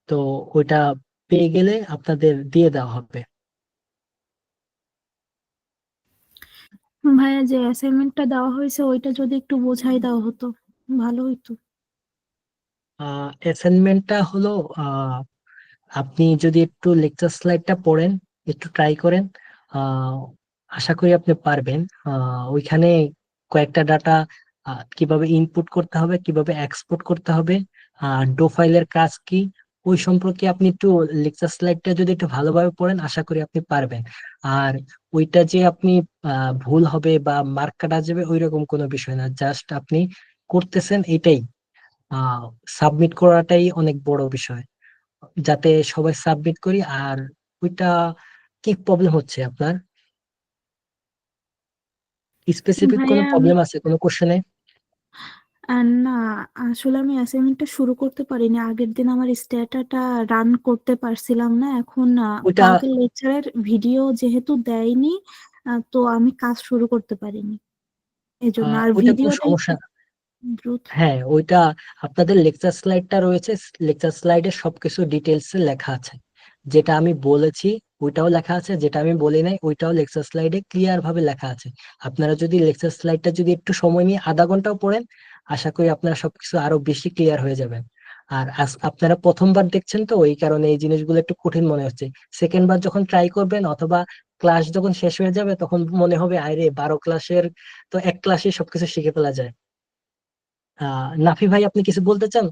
তো ওইটা পেয়ে গেলে আপনাদের দিয়ে দেওয়া হবে। ভাইয়া যে অ্যাসাইনমেন্টটা দেওয়া হয়েছে ওইটা যদি একটু বোঝাই দেওয়া হতো ভালো হইতো। অ্যাসাইনমেন্টটা হলো, আপনি যদি একটু লেকচার স্লাইডটা পড়েন, একটু ট্রাই করেন, আহ, আশা করি আপনি পারবেন। ওইখানে কয়েকটা ডাটা কিভাবে ইনপুট করতে হবে, কিভাবে এক্সপোর্ট করতে হবে, ডো ফাইলের কাজ কি, ওই সম্পর্কে আপনি একটু লেকচার স্লাইডটা যদি একটু ভালোভাবে পড়েন আশা করি আপনি পারবেন। আর ওইটা যে আপনি ভুল হবে বা মার্ক কাটা যাবে ওইরকম কোনো বিষয় না, জাস্ট আপনি করতেছেন এটাই। সাবমিট করাটাই অনেক বড় বিষয়, যাতে সবাই সাবমিট করি। আর ওইটা কি প্রবলেম হচ্ছে আপনার, স্পেসিফিক কোনো ভাইয়া প্রবলেম আছে কোনো কোশ্চেনে? না, আসলে আমি অ্যাসাইনমেন্টটা শুরু করতে পারিনি, আগের দিন আমার স্ট্যাটাটা রান করতে পারছিলাম না। এখন ওইটা কালকে লেকচারের ভিডিও যেহেতু দেয়নি, তো আমি কাজ শুরু করতে পারিনি এজন্য। আর ওইটা কোনো ভিডিওটা একটু সমস্যা। দ্রুত। হ্যাঁ, ওইটা আপনাদের লেকচার স্লাইডটা রয়েছে, লেকচার স্লাইডে সবকিছু ডিটেলস লেখা আছে। যেটা আমি বলেছি ওইটাও লেখা আছে, যেটা আমি বলি নাই ওইটাও লেকচার স্লাইডে ক্লিয়ার ভাবে লেখা আছে। আপনারা যদি লেকচার স্লাইডটা যদি একটু সময় নিয়ে আধা ঘন্টাও পড়েন আশা করি আপনারা সবকিছু আরো বেশি ক্লিয়ার হয়ে যাবেন। আর আপনারা প্রথমবার দেখছেন তো ওই কারণে এই জিনিসগুলো একটু কঠিন মনে হচ্ছে। সেকেন্ড বার যখন ট্রাই করবেন অথবা ক্লাস যখন শেষ হয়ে যাবে তখন মনে হবে আরে 12 ক্লাসের তো এক ক্লাসে সবকিছু শিখে ফেলা যায়। নাফি ভাই, আপনি কিছু বলতে চান?